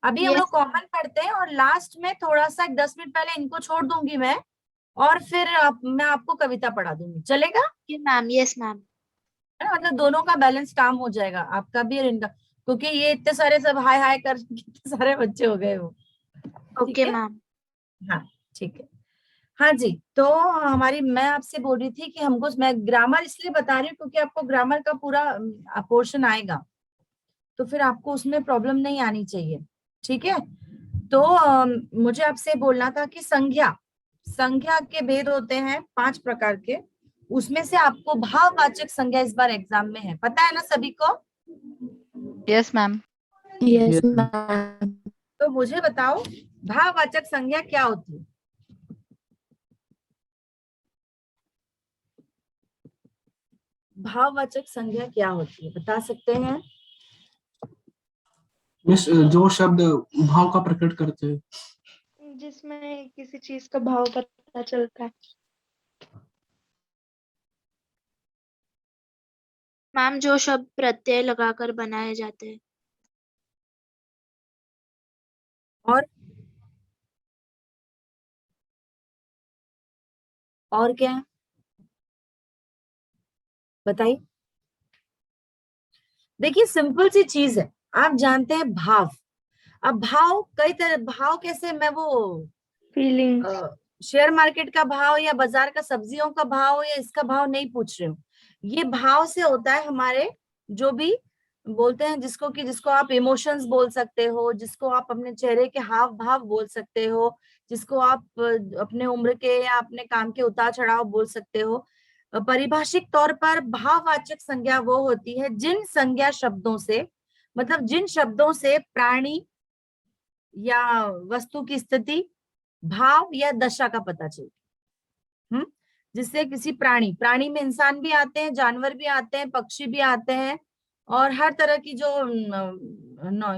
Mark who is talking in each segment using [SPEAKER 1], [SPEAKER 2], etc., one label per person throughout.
[SPEAKER 1] अभी हम
[SPEAKER 2] Yes,
[SPEAKER 1] लोग कॉमन पढ़ते हैं और लास्ट में थोड़ा सा 10 मिनट पहले इनको छोड़ दूंगी मैं, और फिर मैं आपको कविता पढ़ा दूंगी, चलेगा?
[SPEAKER 2] okay, ma'am. Yes, ma'am.
[SPEAKER 1] है ना, मतलब दोनों का बैलेंस काम हो जाएगा, आपका भी और इनका, क्योंकि ये इतने सारे सब हाय हाय कर कितने सारे बच्चे हो गए वो। ठीक
[SPEAKER 2] Okay,
[SPEAKER 1] है।
[SPEAKER 2] ma'am.
[SPEAKER 1] हाँ ठीक है। हाँ जी, तो हमारी, मैं आपसे बोल रही थी कि हमको, मैं ग्रामर इसलिए बता रही हूँ क्योंकि आपको ग्रामर का पूरा पोर्शन आएगा, तो फिर आपको उसमें प्रॉब्लम नहीं आनी चाहिए। ठीक है। तो मुझे आपसे बोलना था कि संज्ञा, संज्ञा के भेद होते हैं 5 प्रकार के, उसमें से आपको भाववाचक संज्ञा इस बार एग्जाम में है, पता है ना सभी को?
[SPEAKER 3] Yes ma'am.
[SPEAKER 2] Yes,
[SPEAKER 4] Yes, ma'am.
[SPEAKER 2] ma'am.
[SPEAKER 1] तो मुझे बताओ भाववाचक संज्ञा क्या होती है? भाववाचक संज्ञा क्या होती है, बता सकते हैं?
[SPEAKER 4] मिस, जो शब्द भाव का प्रकट करते हैं।
[SPEAKER 2] जिसमें किसी चीज का भाव पता चलता है। मैम, जो शब्द प्रत्यय लगाकर बनाए जाते हैं।
[SPEAKER 1] और और क्या है, बताइए। देखिए सिंपल सी चीज है, आप जानते हैं भाव। अब भाव कई तरह, भाव कैसे, मैं वो
[SPEAKER 2] फीलिंग्स।
[SPEAKER 1] शेयर मार्केट का भाव या बाजार का सब्जियों का भाव या इसका भाव नहीं पूछ रही हूँ। ये भाव से होता है हमारे, जो भी बोलते हैं जिसको, कि जिसको आप इमोशंस बोल सकते हो, जिसको आप अपने चेहरे के हाव भाव बोल सकते हो, जिसको आप अपने उम्र के या अपने काम के उतार चढ़ाव बोल सकते हो। परिभाषिक तौर पर भाववाचक संज्ञा वो होती है जिन संज्ञा शब्दों से, मतलब जिन शब्दों से प्राणी या वस्तु की स्थिति, भाव या दशा का पता चलता। जिससे किसी प्राणी, प्राणी में इंसान भी आते हैं, जानवर भी आते हैं, पक्षी भी आते हैं, और हर तरह की जो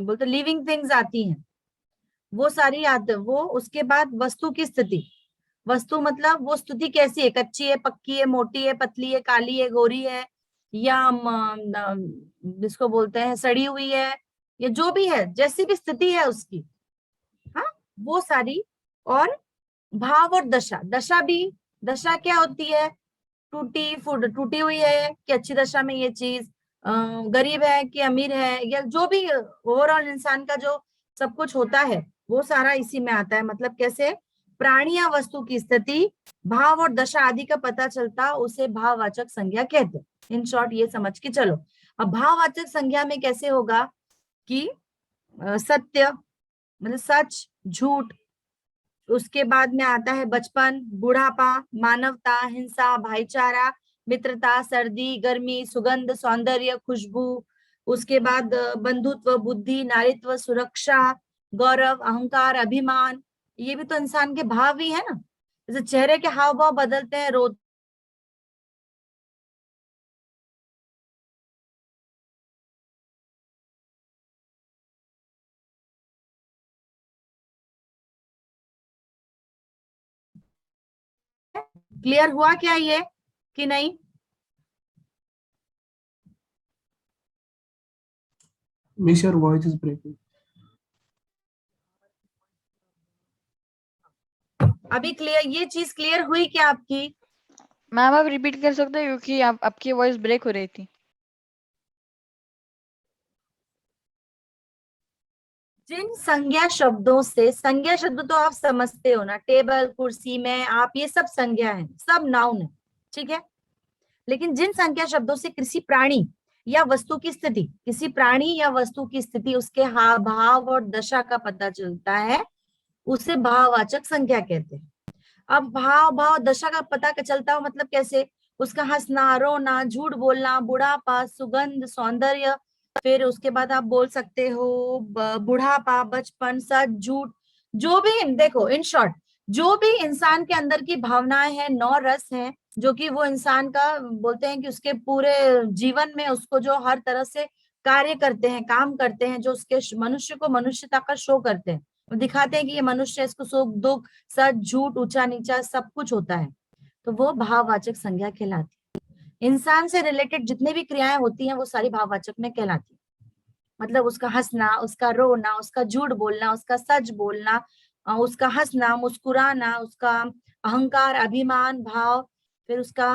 [SPEAKER 1] बोलते लिविंग थिंग्स आती हैं, वो सारी आते, वो उसके बाद वस्तु की स्थिति, वस्तु मतलब वो स्थिति कैसी है, कच्ची है, पक्की है, मोटी है, पतली है, काली है, गोरी है, या जिसको बोलते हैं सड़ी हुई है, या जो भी है, जैसी भी स्थिति है उसकी। हाँ, वो सारी। और भाव और दशा, दशा भी, दशा क्या होती है, टूटी फूट, टूटी हुई है कि अच्छी दशा में ये चीज, गरीब है कि अमीर है, या जो भी ओवरऑल इंसान का जो सब कुछ होता है, वो सारा इसी में आता है। मतलब कैसे प्राणी या वस्तु की स्थिति, भाव और दशा आदि का पता चलता, उसे भाववाचक संज्ञा कहते हैं। इन शॉर्ट ये समझ के चलो। अब भाववाचक संज्ञा में कैसे होगा कि सत्य मतलब सच, झूठ, उसके बाद में आता है बचपन, बुढ़ापा, मानवता, हिंसा, भाईचारा, मित्रता, सर्दी, गर्मी, सुगंध, सौंदर्य, खुशबू, उसके बाद बंधुत्व, बुद्धि, नारित्व, सुरक्षा, गौरव, अहंकार, अभिमान। ये भी तो इंसान के भाव ही है ना। जैसे चेहरे के हाव भाव बदलते हैं, रो, क्लियर हुआ क्या ये कि नहीं?
[SPEAKER 4] Miss, your voice is breaking.
[SPEAKER 1] अभी क्लियर, ये चीज क्लियर हुई क्या आपकी?
[SPEAKER 3] मैम आप रिपीट कर सकते हैं क्योंकि आपकी वॉइस ब्रेक हो रही थी।
[SPEAKER 1] जिन संज्ञा शब्दों से, संज्ञा शब्द तो आप समझते हो ना, टेबल, कुर्सी में आप, ये सब संज्ञा है, सब नाउन है। ठीक है। लेकिन जिन संज्ञा शब्दों से किसी प्राणी या वस्तु की स्थिति, किसी प्राणी या वस्तु की स्थिति, उसके हाव भाव और दशा का पता चलता है, उसे भाववाचक संज्ञा कहते हैं। अब भाव भाव दशा का पता चलता हो मतलब कैसे, उसका हंसना, रोना, झूठ बोलना, बुढ़ापा, सुगंध, सौंदर्य, फिर उसके बाद आप बोल सकते हो बुढ़ापा, बचपन, सच, झूठ, जो भी, देखो इन शॉर्ट, जो भी इंसान के अंदर की भावनाएं हैं, 9 रस हैं, जो कि वो इंसान का बोलते हैं कि उसके पूरे जीवन में उसको जो हर तरह से कार्य करते हैं, काम करते हैं, जो उसके मनुष्य को मनुष्यता का शो करते हैं, दिखाते हैं कि ये मनुष्य है, इसको सुख दुख, सच झूठ, ऊंचा नीचा सब कुछ होता है, तो वो भाववाचक संज्ञा कहलाती है। इंसान से रिलेटेड जितने भी क्रियाएं होती हैं वो सारी भाववाचक में कहलाती है। मतलब उसका हंसना, उसका रोना, उसका झूठ बोलना, उसका सच बोलना, उसका हंसना, मुस्कुराना, उसका अहंकार, अभिमान भाव, फिर उसका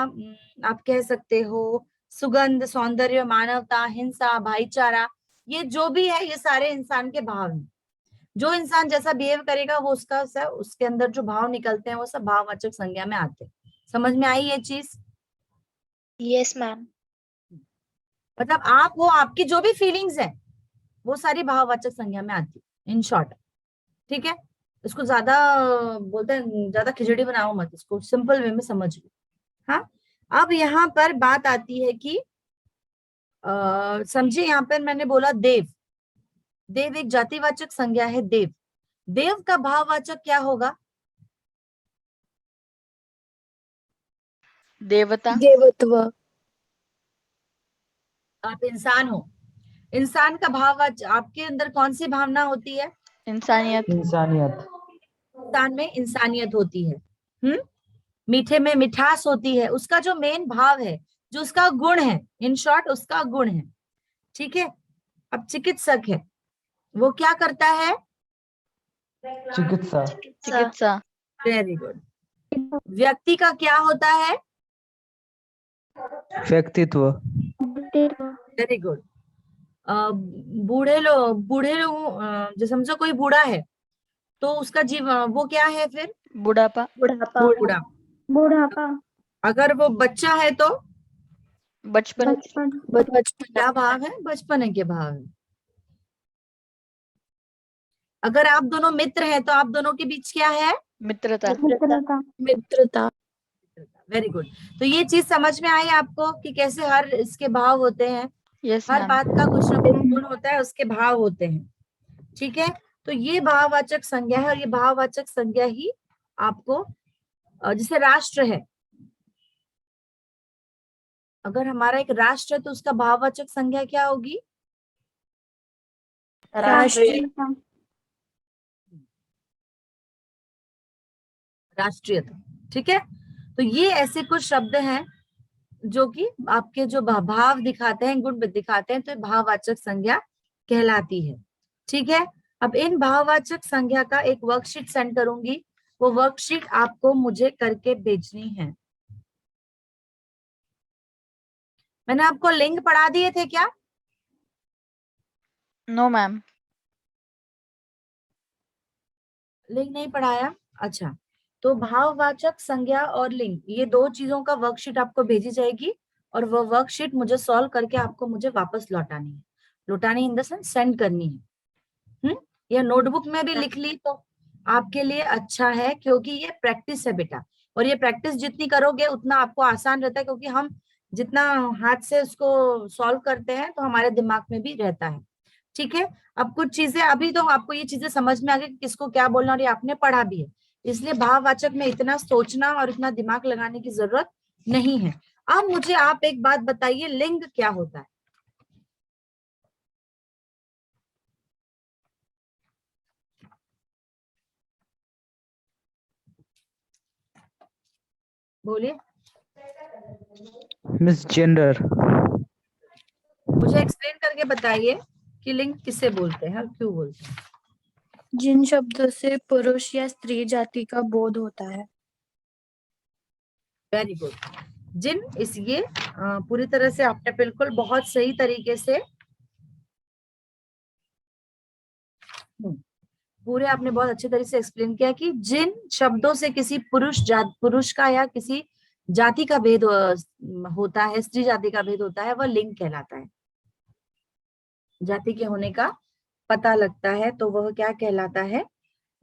[SPEAKER 1] आप कह सकते हो सुगंध, सौंदर्य, मानवता, हिंसा, भाईचारा, ये जो भी है ये सारे इंसान के भाव हैं। जो इंसान जैसा बिहेव करेगा वो उसका सब, उसके अंदर जो भाव निकलते हैं वो सब भाववाचक संज्ञा में आते हैं। समझ में आई ये चीज?
[SPEAKER 2] Yes ma'am.
[SPEAKER 1] मतलब आप हो, आपकी जो भी फीलिंग्स है वो सारी भाववाचक संज्ञा में आती है, इन शॉर्ट। ठीक है, इसको ज्यादा बोलते हैं, ज्यादा खिचड़ी बनाओ मत, इसको सिंपल वे में समझ लो। हाँ, अब यहाँ पर बात आती है कि समझिए, यहाँ पर मैंने बोला देव। देव एक जातिवाचक संज्ञा है। देव, देव का भाववाचक क्या होगा?
[SPEAKER 3] देवता।
[SPEAKER 2] देवत्व।
[SPEAKER 1] आप इंसान हो, इंसान का भाववाचक, आपके अंदर कौन सी भावना होती है?
[SPEAKER 3] इंसानियत।
[SPEAKER 5] इंसानियत।
[SPEAKER 1] इंसान में इंसानियत होती है। मीठे में मिठास होती है। उसका जो मेन भाव है, जो उसका गुण है, इन शॉर्ट उसका गुण है। ठीक है, अब चिकित्सक है, वो क्या करता है?
[SPEAKER 5] चिकित्सा।
[SPEAKER 3] चिकित्सा।
[SPEAKER 1] Very good. व्यक्ति का क्या होता है?
[SPEAKER 5] व्यक्तित्व।
[SPEAKER 1] Very good. बूढ़े लोग, जो समझो कोई बूढ़ा है तो उसका जीवन वो क्या है फिर?
[SPEAKER 3] बुढ़ापा।
[SPEAKER 2] बुढ़ापा।
[SPEAKER 1] बूढ़ा।
[SPEAKER 2] बुढ़ापा।
[SPEAKER 1] अगर वो बच्चा है तो
[SPEAKER 3] बचपन।
[SPEAKER 2] बचपन।
[SPEAKER 1] क्या भाव है? बचपन के भाव है। अगर आप दोनों मित्र हैं तो आप दोनों के बीच क्या है?
[SPEAKER 3] मित्रता।
[SPEAKER 2] मित्रता।
[SPEAKER 1] Very good. तो ये चीज समझ में आई आपको कि कैसे हर इसके भाव होते हैं?
[SPEAKER 3] यस
[SPEAKER 1] हर
[SPEAKER 3] मैम।
[SPEAKER 1] बात का कुछ ना कुछ गुण होता है, उसके भाव होते हैं। ठीक है, तो ये भाववाचक संज्ञा है, और ये भाववाचक संज्ञा ही आपको, जैसे राष्ट्र है, अगर हमारा एक राष्ट्र है तो उसका भाववाचक संज्ञा क्या होगी?
[SPEAKER 3] राष्ट्रीय।
[SPEAKER 1] राष्ट्रीयता। ठीक है, तो ये ऐसे कुछ शब्द हैं जो कि आपके जो भाव दिखाते हैं, गुण दिखाते हैं, तो भाववाचक संज्ञा कहलाती है। ठीक है, अब इन भाववाचक संज्ञा का एक वर्कशीट सेंड करूंगी, वो वर्कशीट आपको मुझे करके भेजनी है। मैंने आपको लिंक पढ़ा दिए थे क्या?
[SPEAKER 3] No ma'am.
[SPEAKER 1] लिंक नहीं पढ़ाया? अच्छा, तो भाववाचक संज्ञा और लिंक, ये दो चीजों का वर्कशीट आपको भेजी जाएगी, और वो वर्कशीट मुझे सॉल्व करके आपको मुझे वापस लौटानी है। लौटानी इन द सेंस सेंड करनी है। या नोटबुक में भी लिख ली तो आपके लिए अच्छा है, क्योंकि ये प्रैक्टिस है बेटा, और ये प्रैक्टिस जितनी करोगे उतना आपको आसान रहता है, क्योंकि हम जितना हाथ से उसको सॉल्व करते हैं तो हमारे दिमाग में भी रहता है। ठीक है, अब कुछ चीजें, अभी तो आपको ये चीजें समझ में आ गई कि किसको क्या बोलना, और ये आपने पढ़ा भी है, इसलिए भाववाचक में इतना सोचना और इतना दिमाग लगाने की जरूरत नहीं है। अब मुझे आप एक बात बताइए, लिंग क्या होता है? बोलिए।
[SPEAKER 5] Miss gender.
[SPEAKER 1] मुझे एक्सप्लेन करके बताइए कि लिंग किसे बोलते हैं और क्यों बोलते हैं?
[SPEAKER 2] जिन शब्दों से पुरुष या स्त्री जाति का बोध होता है।
[SPEAKER 1] Very good. जिन, इस ये पूरी तरह से आपने बिल्कुल बहुत सही तरीके से पूरे आपने बहुत अच्छे तरीके से एक्सप्लेन किया कि जिन शब्दों से किसी पुरुष का या किसी जाति का भेद होता है, स्त्री जाति का भेद होता है, वह लिंग कहलाता है। जाति के होने का पता लगता है तो वह क्या कहलाता है?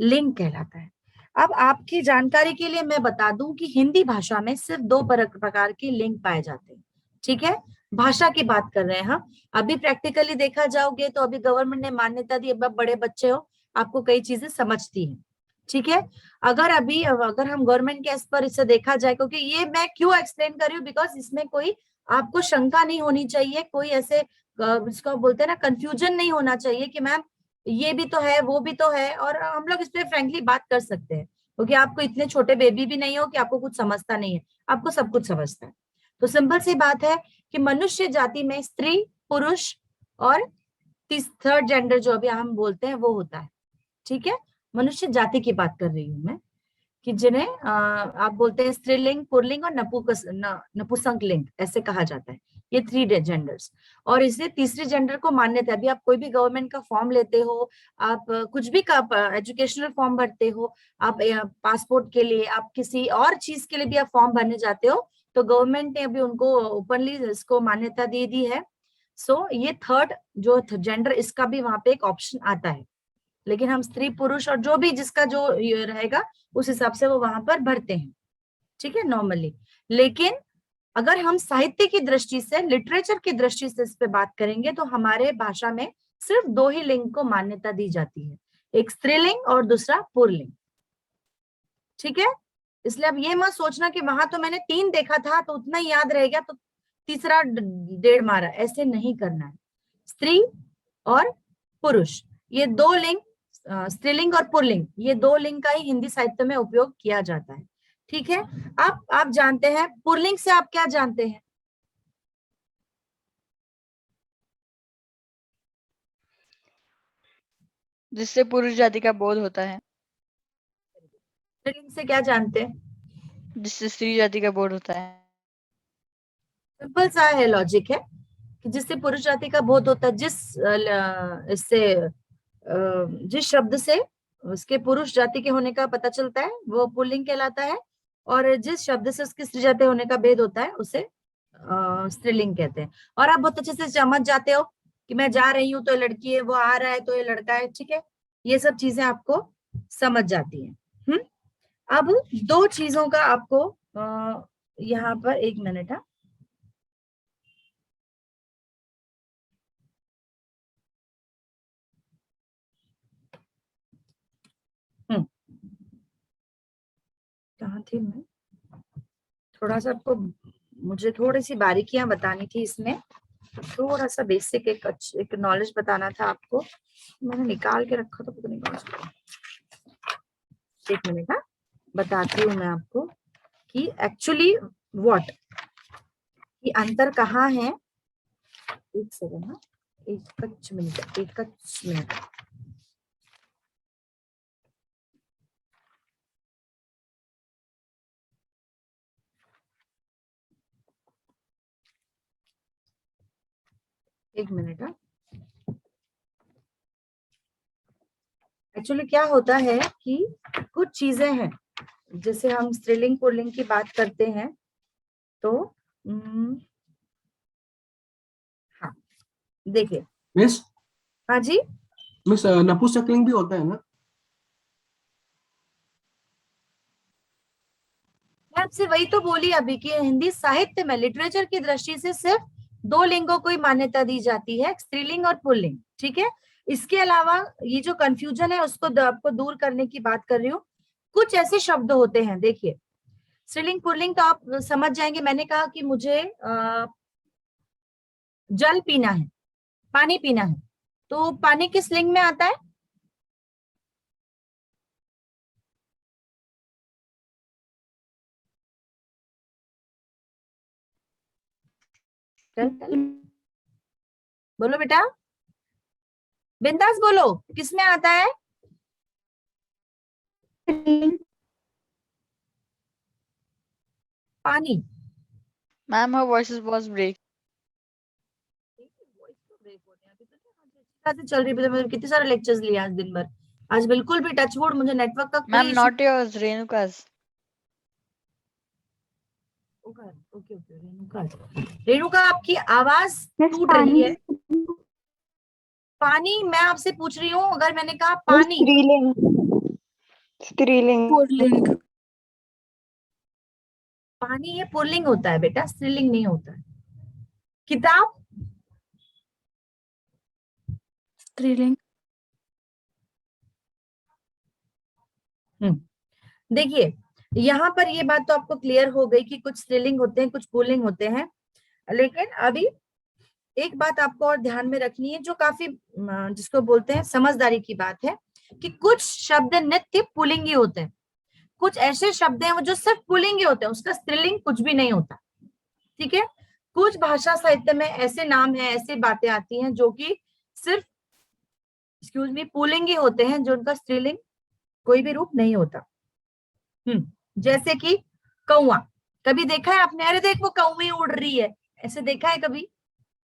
[SPEAKER 1] लिंग कहलाता है। अब आपकी जानकारी के लिए मैं बता दूं कि हिंदी भाषा में सिर्फ दो प्रकार के लिंग पाए जाते हैं। ठीक है, भाषा की बात कर रहे हैं हम। अभी प्रैक्टिकली देखा जाओगे तो अभी गवर्नमेंट ने मान्यता दी, अब बड़े बच्चे हो, आपको कई चीजें समझती हैं। ठीक है, अगर हम गवर्नमेंट के एज पर इसे देखा जाए, क्योंकि ये मैं क्यों एक्सप्लेन कर रही हूँ, बिकॉज इसमें कोई आपको शंका नहीं होनी चाहिए, कोई ऐसे इसको बोलते हैं ना, कंफ्यूजन नहीं होना चाहिए कि मैम ये भी तो है वो भी तो है, और हम लोग इस पे फ्रेंकली बात कर सकते हैं, क्योंकि आपको इतने छोटे बेबी भी नहीं हो कि आपको कुछ समझता नहीं है, आपको सब कुछ समझता है। तो सिंपल सी बात है कि मनुष्य जाति में स्त्री, पुरुष और थर्ड जेंडर जो अभी हम बोलते हैं वो होता है, ठीक है। मनुष्य जाति की बात कर रही हूँ मैं, कि जिन्हें आप बोलते हैं स्त्रीलिंग, पुल्लिंग और नपुंसक लिंग ऐसे कहा जाता है, ये 3 जेंडर्स। और इसलिए तीसरे जेंडर को मान्यता, अभी आप कोई भी गवर्नमेंट का फॉर्म लेते हो, आप कुछ भी का एजुकेशनल फॉर्म भरते हो, आप पासपोर्ट के लिए, आप किसी और चीज के लिए भी आप फॉर्म भरने जाते हो, तो गवर्नमेंट ने अभी उनको ओपनली इसको मान्यता दे दी है। सो ये थर्ड जो जेंडर, इसका भी वहां पे एक ऑप्शन आता है, लेकिन हम स्त्री पुरुष और जो भी जिसका जो ये रहेगा उस हिसाब से वो वहां पर भरते हैं, ठीक है, नॉर्मली। लेकिन अगर हम साहित्य की दृष्टि से, लिटरेचर की दृष्टि से इस पे बात करेंगे, तो हमारे भाषा में सिर्फ 2 ही लिंग को मान्यता दी जाती है, एक स्त्रीलिंग और दूसरा पुल्लिंग, ठीक है। इसलिए अब ये मत सोचना कि वहां तो मैंने 3 देखा था तो उतना ही याद रह गया, तो तीसरा 1.5 मारा, ऐसे नहीं करना है। स्त्री और पुरुष, ये 2 लिंग, स्त्रीलिंग और पुल्लिंग, ये 2 लिंग का ही हिंदी साहित्य में उपयोग किया जाता है, ठीक है। आप जानते हैं पुल्लिंग से, आप क्या जानते हैं?
[SPEAKER 3] जिससे पुरुष जाति का बोध होता है,
[SPEAKER 1] स्त्रीलिंग से क्या जानते हैं?
[SPEAKER 3] जिससे स्त्री जाति का बोध होता है।
[SPEAKER 1] सिंपल सा है, लॉजिक है कि जिससे पुरुष जाति का बोध होता है, जिस शब्द से उसके पुरुष जाति के होने का पता चलता है वो पुल्लिंग कहलाता है, और जिस शब्द से उसकी स्त्री जाति होने का भेद होता है उसे स्त्रीलिंग कहते हैं। और आप बहुत अच्छे से समझ जाते हो कि मैं जा रही हूँ तो ये लड़की है, वो आ रहा है तो ये लड़का है, ठीक है, ये सब चीजें आपको समझ जाती हैं। अब 2 चीजों का आपको यहाँ पर, 1 मिनट है, कहाँ थी मैं, थोड़ा सा आपको, मुझे थोड़ी सी बारीकियां बतानी थी इसमें, थोड़ा सा बेसिक एक नॉलेज बताना था आपको, मैंने निकाल के रखा था, पता नहीं कौन सा। 1 मिनट, हाँ, बताती हूँ मैं आपको कि एक्चुअली व्हाट, कि अंतर कहाँ है। 1 सेकंड, हाँ, एक मिनट। एक मिनट, हाँ। एक्चुअली क्या होता है कि कुछ चीजें हैं, जैसे हम स्त्रीलिंग पुल्लिंग की बात करते हैं तो हाँ, देखिए,
[SPEAKER 4] मिस
[SPEAKER 1] हाँ जी,
[SPEAKER 4] मिस नपुंसकलिंग भी होता है ना?
[SPEAKER 1] मैं आपसे वही तो बोली अभी कि हिंदी साहित्य में, लिटरेचर की दृष्टि से सिर्फ 2 लिंगों को ही मान्यता दी जाती है, स्त्रीलिंग और पुल्लिंग, ठीक है। इसके अलावा ये जो कंफ्यूजन है उसको आपको दूर करने की बात कर रही हूँ। कुछ ऐसे शब्द होते हैं, देखिए, स्त्रीलिंग पुल्लिंग तो आप समझ जाएंगे। मैंने कहा कि मुझे जल पीना है, पानी पीना है, तो पानी किस लिंग में आता है? बोलो बेटा, बिंदास बोलो, किस में आता है? पानी।
[SPEAKER 3] Ma'am her voice was break.
[SPEAKER 1] चल रही है, मैंने कितने सारे लेक्चर्स लिए आज दिन भर, आज बिल्कुल भी टचवुड मुझे नेटवर्क का कोई
[SPEAKER 3] Ma'am,
[SPEAKER 1] issue.
[SPEAKER 3] not yours, Renuka's.
[SPEAKER 1] Okay okay, Renuka आपकी आवाज टूट रही है। पानी, मैं आपसे पूछ रही हूँ, अगर मैंने कहा पानी,
[SPEAKER 5] स्त्रीलिंग
[SPEAKER 2] पुल्लिंग
[SPEAKER 1] पानी ये पुल्लिंग होता है बेटा, स्त्रीलिंग नहीं होता है। किताब,
[SPEAKER 2] स्त्रीलिंग
[SPEAKER 1] देखिए यहाँ पर ये बात तो आपको क्लियर हो गई कि कुछ स्त्रीलिंग होते हैं, कुछ पुल्लिंग होते हैं। लेकिन अभी एक बात आपको और ध्यान में रखनी है, जो काफी जिसको बोलते हैं समझदारी की बात है, कि कुछ शब्द नित्य पुल्लिंगी होते हैं, कुछ ऐसे शब्द हैं वो जो सिर्फ पुल्लिंगी होते हैं, उसका स्त्रीलिंग कुछ भी नहीं होता, ठीक है। कुछ भाषा साहित्य में ऐसे नाम है, ऐसी बातें आती हैं जो कि सिर्फ एक्सक्यूज मी, पुल्लिंग ही होते हैं जो उनका स्त्रीलिंग कोई भी रूप नहीं होता। जैसे कि कौआ, कभी देखा है आपने, अरे देख वो कौवी उड़ रही है, ऐसे देखा है कभी,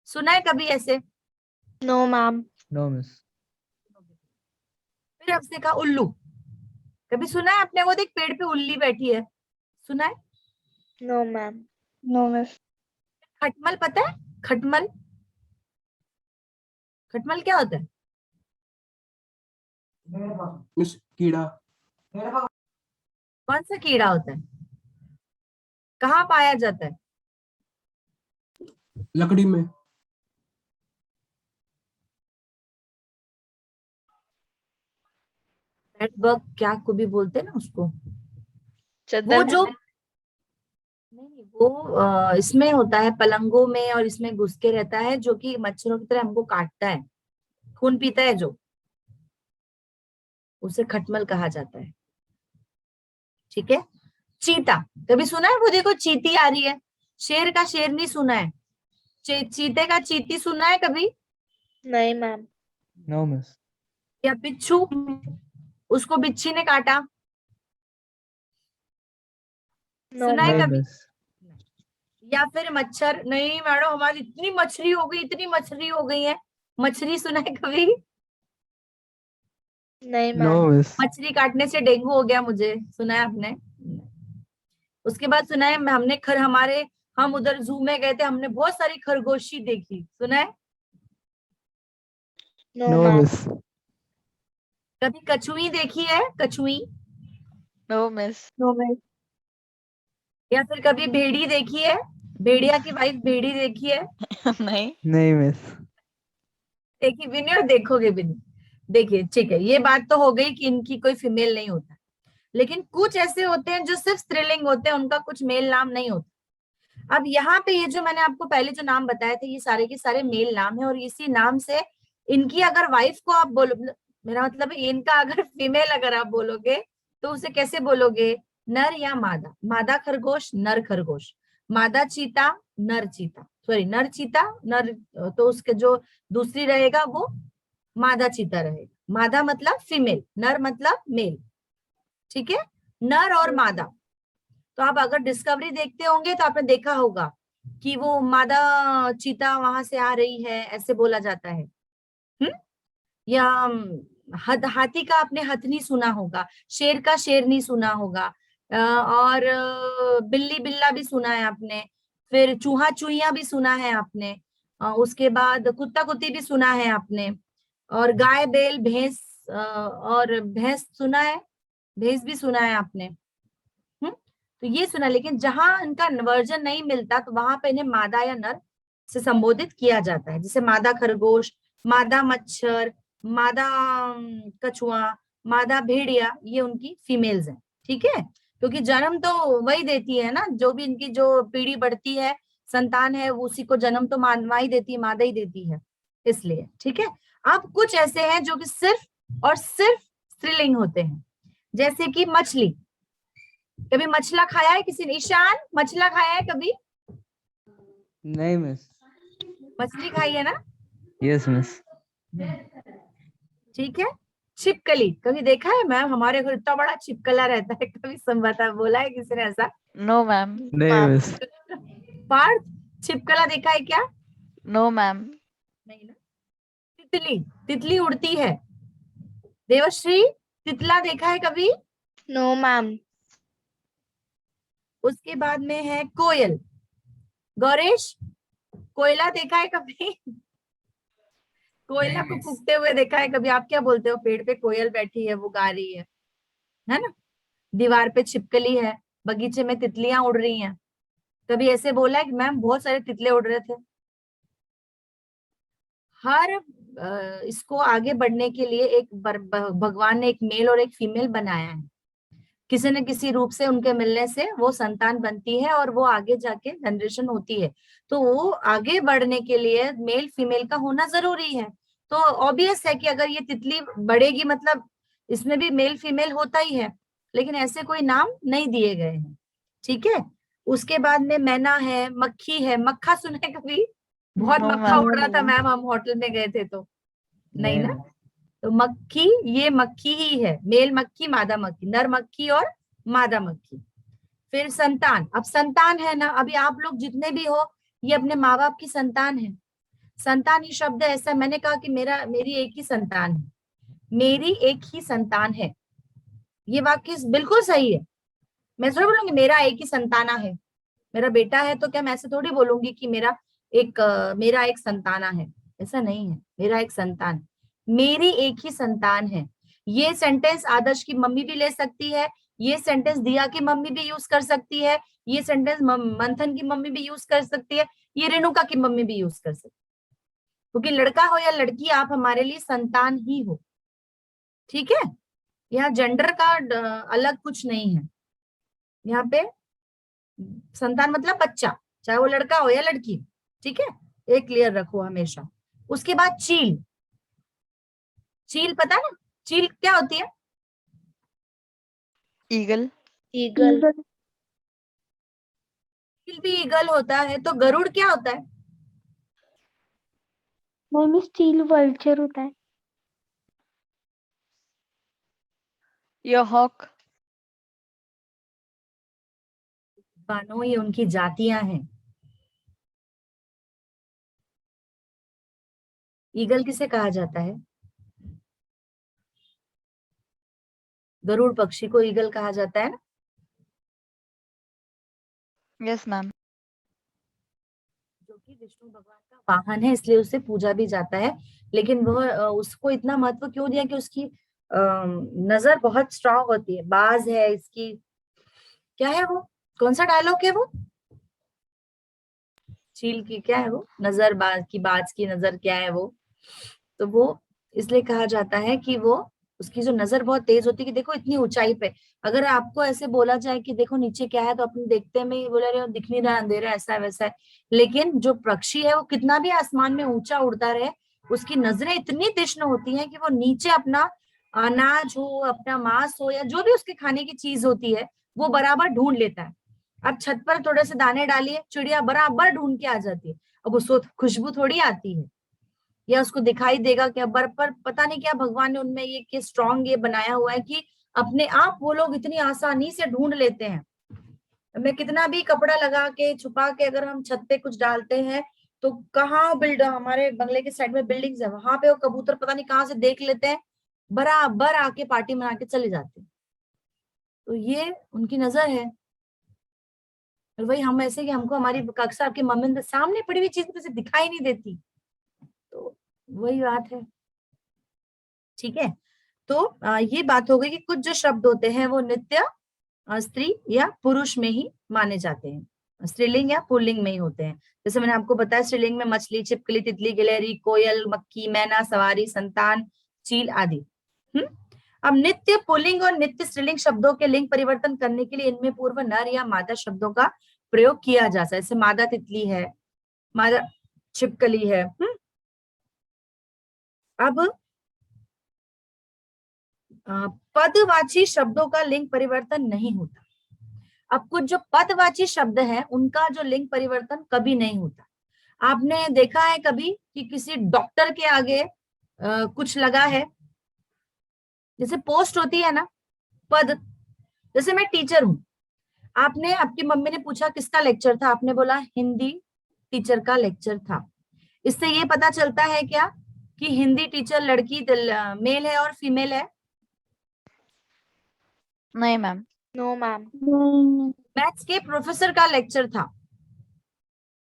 [SPEAKER 1] सुना है कभी ऐसे?
[SPEAKER 2] No ma'am.
[SPEAKER 5] No miss.
[SPEAKER 1] फिर आपसे कहा उल्लू, कभी सुना है आपने? वो देख पेड़ पे उल्ली बैठी है, सुना है?
[SPEAKER 2] No ma'am.
[SPEAKER 3] No, miss.
[SPEAKER 1] खटमल पता है? खटमल, खटमल क्या होता है?
[SPEAKER 4] मिस कीड़ा।
[SPEAKER 1] कौन सा कीड़ा होता है? कहाँ पाया जाता है?
[SPEAKER 4] लकड़ी में।
[SPEAKER 1] बेड बग क्या को भी बोलते हैं ना उसको, वो
[SPEAKER 3] चद्दर
[SPEAKER 1] जो नहीं, वो इसमें होता है, पलंगों में और इसमें घुस के रहता है, जो कि मच्छरों की तरह हमको काटता है, खून पीता है, जो उसे खटमल कहा जाता है। ठीक है। चीता, कभी सुना है? वो देखो चींटी आ रही है, शेर का शेरनी सुना है, चीते का चींटी सुना है कभी?
[SPEAKER 2] नहीं मैम।
[SPEAKER 5] No miss.
[SPEAKER 1] या बिच्छू, उसको बिच्छी ने काटा,
[SPEAKER 2] नो
[SPEAKER 1] सुना है
[SPEAKER 5] नहीं
[SPEAKER 1] कभी?
[SPEAKER 5] मिस।
[SPEAKER 1] या फिर मच्छर, नहीं मैडम हमारी इतनी मछली हो गई, इतनी मछली हो गई है, मछली सुना है कभी?
[SPEAKER 2] नहीं
[SPEAKER 5] नो
[SPEAKER 2] मैम।
[SPEAKER 5] मिस।
[SPEAKER 1] मछली काटने से डेंगू हो गया मुझे, सुना है आपने? उसके बाद सुना है हमने हमारे, हम उधर जू में गए थे, हमने बहुत सारी खरगोशी देखी, सुना है?
[SPEAKER 2] No
[SPEAKER 5] no
[SPEAKER 2] ma'am.
[SPEAKER 5] मिस।
[SPEAKER 1] कभी कछुई देखी है? कछुई,
[SPEAKER 3] No, miss.
[SPEAKER 2] No ma'am.
[SPEAKER 1] या फिर कभी भेड़ी देखी है? भेड़िया की वाइफ भेड़ी देखी है?
[SPEAKER 3] नहीं.
[SPEAKER 5] नहीं मिस।
[SPEAKER 1] देखी भी नहीं और देखोगे भी नहीं। देखिए ठीक है, ये बात तो हो गई कि इनकी कोई फीमेल नहीं होता, लेकिन कुछ ऐसे होते हैं जो सिर्फ स्त्रीलिंग होते हैं, उनका कुछ मेल नाम नहीं होता। अब यहाँ पे ये जो मैंने आपको पहले जो नाम बताए थे, ये सारे के सारे मेल नाम है, और इसी नाम से इनकी अगर वाइफ को आप बोलो, मेरा मतलब है इनका अगर फीमेल अगर आप बोलोगे तो उसे कैसे बोलोगे? नर या मादा। मादा खरगोश, नर खरगोश। मादा चीता, नर चीता, सॉरी नर चीता, नर, तो उसके जो दूसरी रहेगा वो मादा चीता रहेगा। मादा मतलब फीमेल, नर मतलब मेल। ठीक है, नर और मादा। तो आप अगर डिस्कवरी देखते होंगे तो आपने देखा होगा कि वो मादा चीता वहां से आ रही है, ऐसे बोला जाता है। या हाथी का आपने हथनी सुना होगा, शेर का शेरनी सुना होगा, और बिल्ली बिल्ला भी सुना है आपने, फिर चूहा चूहिया भी सुना है आपने, उसके बाद कुत्ता कुत्ती भी सुना है आपने, और गाय बैल भैंस, और भैंस सुना है, भैंस भी सुना है आपने। तो ये सुना, लेकिन जहां इनका वर्जन नहीं मिलता तो वहां पे इन्हें मादा या नर से संबोधित किया जाता है, जैसे मादा खरगोश, मादा मच्छर, मादा कछुआ, मादा भेड़िया, ये उनकी फीमेल्स हैं। ठीक है, क्योंकि जन्म तो वही देती है ना, जो भी इनकी जो पीढ़ी बढ़ती है, संतान है, वो उसी को जन्म तो माँ ही देती है, मादा ही देती है, इसलिए। ठीक है, अब कुछ ऐसे हैं जो कि सिर्फ और सिर्फ स्त्रीलिंग होते हैं, जैसे कि मछली। कभी मछला खाया है किसी ने? ईशान, मछला खाया है कभी?
[SPEAKER 5] नहीं मिस।
[SPEAKER 1] मछली खाई है ना?
[SPEAKER 5] Yes miss.
[SPEAKER 1] ठीक है। छिपकली कभी देखा है? मैम हमारे घर इतना बड़ा छिपकला रहता है, कभी संभता बोला है किसी ने ऐसा?
[SPEAKER 3] No, ma'am.
[SPEAKER 5] नहीं मिस।
[SPEAKER 1] पार्थ, छिपकला देखा है क्या?
[SPEAKER 3] No, ma'am.
[SPEAKER 1] नहीं ना। तितली, तितली उड़ती है। देवश्री, तितला देखा है कभी?
[SPEAKER 2] No ma'am.
[SPEAKER 1] उसके बाद में है कोयल। गौरेश, कोयला देखा है कभी? कोयला को फूकते हुए देखा है कभी? आप क्या बोलते हो? पेड़ पे कोयल बैठी है, वो गा रही है ना? दीवार पे छिपकली है, बगीचे में तितलियां उड़ रही हैं, कभी ऐसे बोला है कि मैम बहुत सारे तितले उड़ रहे थे? हर इसको आगे बढ़ने के लिए एक भगवान ने एक मेल और एक फीमेल बनाया है, किसी न किसी रूप से उनके मिलने से वो संतान बनती है और वो आगे जाके जनरेशन होती है। तो वो आगे बढ़ने के लिए मेल फीमेल का होना जरूरी है। तो ऑब्वियस है कि अगर ये तितली बढ़ेगी मतलब इसमें भी मेल फीमेल होता ही है, लेकिन ऐसे कोई नाम नहीं दिए गए हैं। ठीक है, उसके बाद में मैना है, मक्खी है। मक्खा सुना है कभी? बहुत
[SPEAKER 3] No,
[SPEAKER 1] मक्खा
[SPEAKER 3] ma'am.
[SPEAKER 1] उड़ रहा था मैम, हम होटल में गए थे तो। नहीं ना? तो मक्खी, ये मक्खी ही है, मेल मक्खी मादा मक्खी, नर मक्खी और मादा मक्खी। फिर संतान, अब संतान है ना, अभी आप लोग जितने भी हो ये अपने माँ बाप की संतान है। संतान ही शब्द ऐसा, मैंने कहा कि मेरी एक ही संतान है, मेरी एक ही संतान है, ये वाक्य बिल्कुल सही है। मैं थोड़ी बोलूंगी मेरा एक ही संताना है, मेरा बेटा है तो क्या मैं ऐसे थोड़ी बोलूंगी कि मेरा एक संताना है, ऐसा नहीं है। मेरा एक संतान, मेरी एक ही संतान है। ये सेंटेंस आदर्श की मम्मी भी ले सकती है, ये सेंटेंस दिया की मम्मी भी यूज कर सकती है, ये सेंटेंस मंथन की मम्मी भी यूज कर सकती है, ये रेणुका की मम्मी भी यूज कर सकती है, क्योंकि लड़का हो या लड़की आप हमारे लिए संतान ही हो। ठीक है, यहाँ जेंडर का अलग कुछ नहीं है। यहाँ पे संतान मतलब बच्चा, चाहे वो लड़का हो या लड़की। ठीक है, एक क्लियर रखो हमेशा। उसके बाद चील, चील पता ना, चील क्या होती है?
[SPEAKER 3] ईगल।
[SPEAKER 2] ईगल।
[SPEAKER 1] चील भी ईगल होता है, तो गरुड़ क्या होता है?
[SPEAKER 2] मैम स्टील वल्चर होता है।
[SPEAKER 3] या हॉक।
[SPEAKER 1] बानो, ये उनकी जातियां हैं। ईगल किसे कहा जाता है? गरुड़ पक्षी को ईगल कहा जाता है ना।
[SPEAKER 3] Yes ma'am.
[SPEAKER 1] जो कि विष्णु भगवान का वाहन है, इसलिए उसे पूजा भी जाता है। लेकिन वह उसको इतना महत्व क्यों दिया कि उसकी नजर बहुत स्ट्रांग होती है, बाज है इसकी। क्या है वो, कौन सा डायलॉग है वो? चील की क्या है वो, नजर बाज की नजर क्या है वो? तो वो इसलिए कहा जाता है कि वो, उसकी जो नजर बहुत तेज होती है कि देखो इतनी ऊंचाई पे, अगर आपको ऐसे बोला जाए कि देखो नीचे क्या है, तो अपने देखते में बोला रहे हो दिख नहीं रहा, अंधेरा ऐसा है वैसा है। लेकिन जो पक्षी है वो कितना भी आसमान में ऊंचा उड़ता रहे, उसकी नजरें इतनी तीक्ष्ण होती हैं कि वो नीचे अपना अनाज हो, अपना मांस हो, या जो भी उसके खाने की चीज होती है वो बराबर ढूंढ लेता है। अब छत पर थोड़े से दाने डालिए, चिड़िया बराबर ढूंढ के आ जाती है। अब उसको खुशबू थोड़ी आती है, या उसको दिखाई देगा क्या, पर पता नहीं क्या भगवान ने उनमें ये स्ट्रॉन्ग ये बनाया हुआ है कि अपने आप वो लोग इतनी आसानी से ढूंढ लेते हैं। हमें कितना भी कपड़ा लगा के छुपा के अगर हम छत पे कुछ डालते हैं, तो कहाँ हमारे बंगले के साइड में बिल्डिंग्स है, वहां पे वो कबूतर पता नहीं कहाँ से देख लेते हैं, बराबर आके पार्टी मना के चले जाते हैं। तो ये उनकी नजर है। और वही हम ऐसे कि हमको हमारी कक्षा आपकी मम्मी सामने पड़ी हुई चीज तो दिखाई नहीं देती, तो वही बात है। ठीक है, तो ये बात हो गई कि कुछ जो शब्द होते हैं वो नित्य स्त्री या पुरुष में ही माने जाते हैं, स्त्रीलिंग या पुल्लिंग में ही होते हैं। जैसे मैंने आपको बताया, स्त्रीलिंग में मछली, छिपकली, तितली, गिलहरी, कोयल, मक्खी, मैना, सवारी, संतान, चील आदि। अब नित्य पुल्लिंग और नित्य स्त्रीलिंग शब्दों के लिंग परिवर्तन करने के लिए इनमें पूर्व नर या मादा शब्दों का प्रयोग किया जा सकता है। जैसे मादा तितली है, मादा छिपकली है। अब पदवाची शब्दों का लिंग परिवर्तन नहीं होता। अब कुछ जो पदवाची शब्द है उनका जो लिंग परिवर्तन कभी नहीं होता। आपने देखा है कभी कि किसी डॉक्टर के आगे कुछ लगा है, जैसे पोस्ट होती है ना, पद। जैसे मैं टीचर हूं, आपने, आपकी मम्मी ने पूछा किसका लेक्चर था, आपने बोला हिंदी टीचर का लेक्चर था। इससे ये पता चलता है क्या कि हिंदी टीचर लड़की मेल है और फीमेल है?
[SPEAKER 3] नहीं मैम।
[SPEAKER 2] No ma'am.
[SPEAKER 1] मैथ्स के प्रोफेसर का लेक्चर था,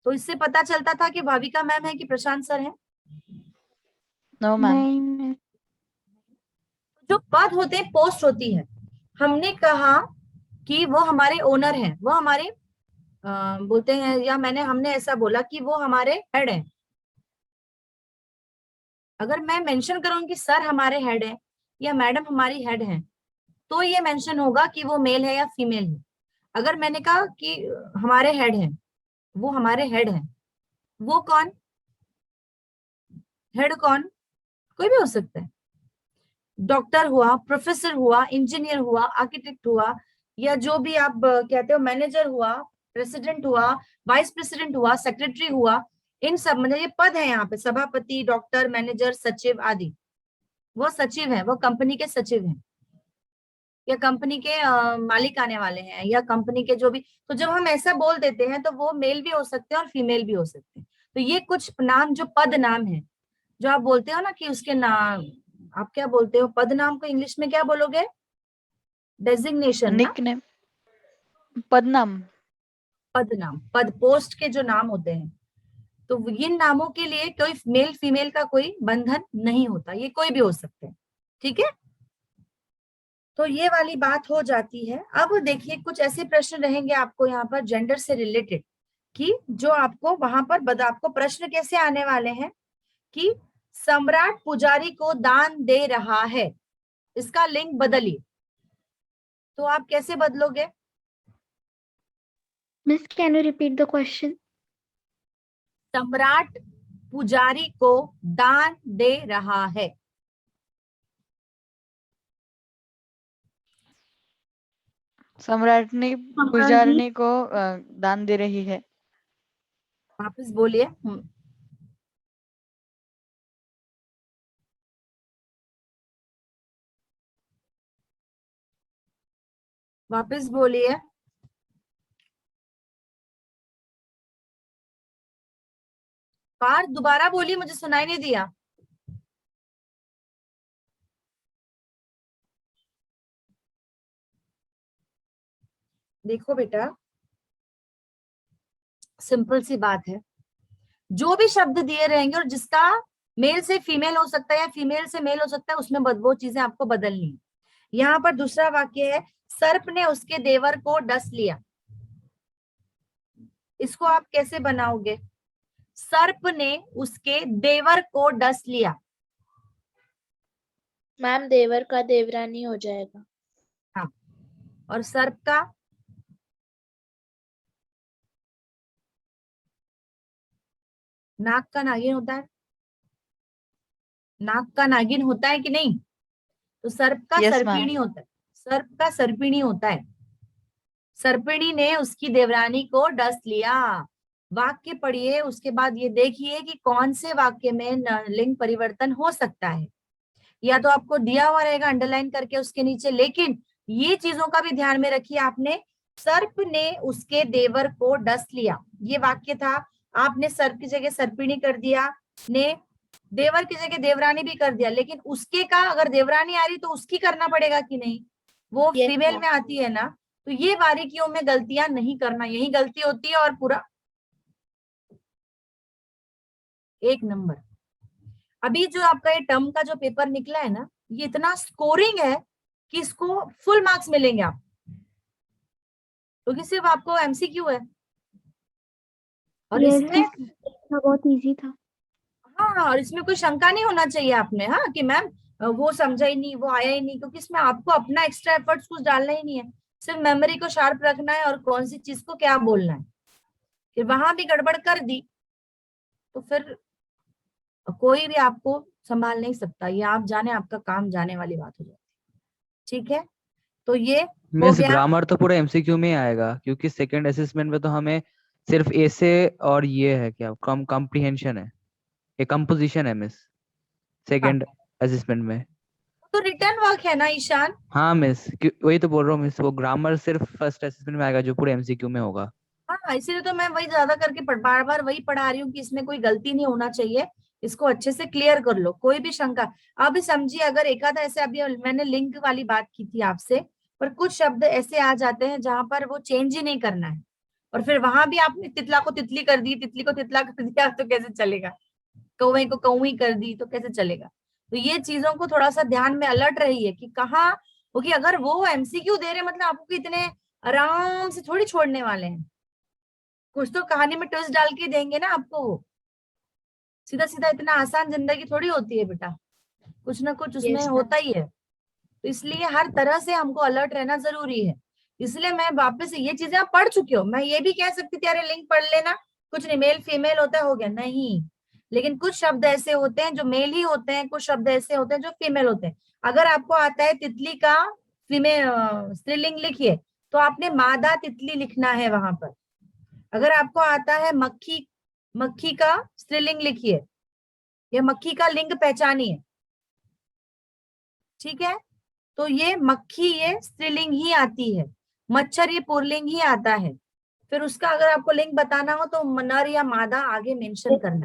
[SPEAKER 1] तो इससे पता चलता था कि भाविका मैम है कि प्रशांत सर है?
[SPEAKER 3] No ma'am.
[SPEAKER 2] नहीं।
[SPEAKER 1] जो पद होते हैं, पोस्ट होती है, हमने कहा कि वो हमारे ओनर हैं, वो हमारे बोलते हैं, या हमने ऐसा बोला कि वो हमारे हेड हैं। अगर मैं मेंशन करूं कि सर हमारे हेड हैं या मैडम हमारी हेड हैं, तो ये मेंशन होगा कि वो मेल है या फीमेल है। अगर मैंने कहा कि हमारे हेड हैं, वो हमारे हेड हैं, वो कौन, हेड कौन, कोई भी हो सकता है। डॉक्टर हुआ, प्रोफेसर हुआ, इंजीनियर हुआ, आर्किटेक्ट हुआ, या जो भी आप कहते हो, मैनेजर हुआ, प्रेसिडेंट हुआ, वाइस प्रेसिडेंट हुआ, सेक्रेटरी हुआ, इन सब मतलब ये पद है यहाँ पे, सभापति, डॉक्टर, मैनेजर, सचिव आदि। वो सचिव है, वो कंपनी के सचिव हैं, या कंपनी के मालिक आने वाले हैं, या कंपनी के जो भी। तो जब हम ऐसा बोल देते हैं तो वो मेल भी हो सकते हैं और फीमेल भी हो सकते हैं। तो ये कुछ नाम जो पद नाम है, जो आप बोलते हो ना कि उसके नाम, आप क्या बोलते हो पद नाम को इंग्लिश में क्या बोलोगे? डेजिग्नेशन ना?
[SPEAKER 3] निकनेम, पदनाम।
[SPEAKER 1] पद नाम, पद पोस्ट के जो नाम होते हैं, तो इन नामों के लिए कोई मेल फीमेल का कोई बंधन नहीं होता, ये कोई भी हो सकते हैं। ठीक है, तो ये वाली बात हो जाती है। अब देखिए कुछ ऐसे प्रश्न रहेंगे आपको यहाँ पर जेंडर से रिलेटेड, कि जो आपको वहां पर आपको प्रश्न कैसे आने वाले हैं कि सम्राट पुजारी को दान दे रहा है, इसका लिंग बदलिए। तो आप कैसे बदलोगे?
[SPEAKER 2] Miss, can you repeat the question?
[SPEAKER 1] सम्राट पुजारी को दान दे रहा है।
[SPEAKER 3] सम्राटनी पुजारनी को दान दे रही है।
[SPEAKER 1] वापस बोलिए। वापस बोलिए। बार दोबारा बोलिए, मुझे सुनाई नहीं दिया। देखो बेटा, सिंपल सी बात है, जो भी शब्द दिए रहेंगे और जिसका मेल से फीमेल हो सकता है या फीमेल से मेल हो सकता है, उसमें वो चीजें आपको बदलनी है। यहाँ पर दूसरा वाक्य है, सर्प ने उसके देवर को डस लिया। इसको आप कैसे बनाओगे? सर्प ने उसके देवर को डस लिया।
[SPEAKER 6] मैम देवर का देवरानी हो जाएगा।
[SPEAKER 1] हाँ, और सर्प का? नाग का नागिन होता है, नाग का नागिन होता है कि नहीं? तो सर्प का
[SPEAKER 3] Yes,
[SPEAKER 1] सर्पिणी होता है, सर्प का सर्पिणी होता है। सर्पिणी ने उसकी देवरानी को डस लिया। वाक्य पढ़िए, उसके बाद ये देखिए कि कौन से वाक्य में लिंग परिवर्तन हो सकता है। या तो आपको दिया हुआ रहेगा अंडरलाइन करके उसके नीचे, लेकिन ये चीजों का भी ध्यान में रखिए आपने। सर्प ने उसके देवर को डस लिया, ये वाक्य था। आपने सर्प की जगह सर्पिणी कर दिया, ने देवर की जगह देवरानी भी कर दिया, लेकिन उसके का अगर देवरानी आ रही तो उसकी करना पड़ेगा कि नहीं? वो
[SPEAKER 6] Yes,
[SPEAKER 1] फीमेल
[SPEAKER 6] ma'am.
[SPEAKER 1] में आती है ना। तो ये बारीकियों में गलतियां नहीं करना, यही गलती होती है। और पूरा 1 नंबर। अभी जो आपका ये टर्म का जो पेपर निकला है ना, ये इतना स्कोरिंग है कि इसको फुल मार्क्स मिलेंगे आप, क्योंकि सिर्फ आपको एमसीक्यू है। और
[SPEAKER 2] Yes,
[SPEAKER 1] इसमें
[SPEAKER 2] बहुत इजी था।
[SPEAKER 1] हाँ, और इसमें कोई शंका नहीं होना चाहिए आपने, हाँ, कि मैम वो समझा ही नहीं, वो आया ही नहीं, क्योंकि इसमें आपको अपना एक्स्ट्रा एफर्ट्स कुछ डालना ही नहीं है। सिर्फ मेमोरी को शार्प रखना है और कौन सी चीज को क्या बोलना है। फिर वहां भी गड़बड़ कर दी तो फिर कोई भी आपको संभाल नहीं सकता, ये आप जाने, आपका काम जाने वाली बात हो जाती है। ठीक है, तो ये हो
[SPEAKER 5] मिस
[SPEAKER 1] गया।
[SPEAKER 5] ग्रामर तो पूरा एमसीक्यू में ही आएगा, क्योंकि सेकंड असेसमेंट में तो हमें सिर्फ ऐसे और ये है क्या कॉम्प्रिहेंशन है, ये कंपोजिशन है मिस
[SPEAKER 1] हाँ,
[SPEAKER 5] सेकंड असेसमेंट में।
[SPEAKER 1] तो रिटर्न वर्क है ना ईशान?
[SPEAKER 5] हाँ मिस, वही तो बोल रहा हूँ मिस, वो ग्रामर सिर्फ फर्स्ट असेसमेंट में आएगा जो पूरे एमसीक्यू में होगा।
[SPEAKER 1] हाँ, इसीलिए तो मैं वही ज्यादा करके बार बार वही पढ़ा रही हूँ कि इसमें कोई गलती नहीं होना चाहिए, इसको अच्छे से क्लियर कर लो, कोई भी शंका। अब समझिए, अगर एक आधा ऐसे, अभी मैंने लिंक वाली बात की थी आपसे, पर कुछ शब्द ऐसे आ जाते हैं जहां पर वो चेंज ही नहीं करना है, और फिर वहां भी आपने तितला को तितली कर दी, तितली को तितला कर दिया, तो कैसे चलेगा? कौवे को कौवी कर दी तो कैसे चलेगा? तो ये चीजों को थोड़ा सा ध्यान में अलर्ट रहिए कि कहाँ, क्योंकि अगर वो एमसीक्यू दे रहे मतलब आपको इतने आराम से थोड़ी छोड़ने वाले हैं, कुछ तो कहानी में ट्विस्ट डाल के देंगे ना आपको। वो सीधा सीधा इतना आसान जिंदगी थोड़ी होती है बेटा, कुछ ना कुछ उसमें
[SPEAKER 6] Yes,
[SPEAKER 1] होता ही है। तो इसलिए हर तरह से हमको अलर्ट रहना जरूरी है। इसलिए मैं वापस ये चीजें आप पढ़ चुके हो, मैं ये भी कह सकती थी अरे लिंक पढ़ लेना, कुछ नहीं, मेल फीमेल होता है, हो गया, नहीं। लेकिन कुछ शब्द ऐसे होते हैं जो मेल ही होते हैं, कुछ शब्द ऐसे होते हैं जो फीमेल होते हैं। अगर आपको आता है तितली का फीमेल स्त्रीलिंग लिखिए, तो आपने मादा तितली लिखना है वहां पर। अगर आपको आता है मक्खी, मक्खी का स्त्रीलिंग लिखिए, या मक्खी का लिंग पहचानिए। ठीक है, तो ये मक्खी ये स्त्रीलिंग ही आती है, मच्छर ये पुल्लिंग ही आता है। फिर उसका अगर आपको लिंग बताना हो तो नर या मादा आगे मेंशन करना।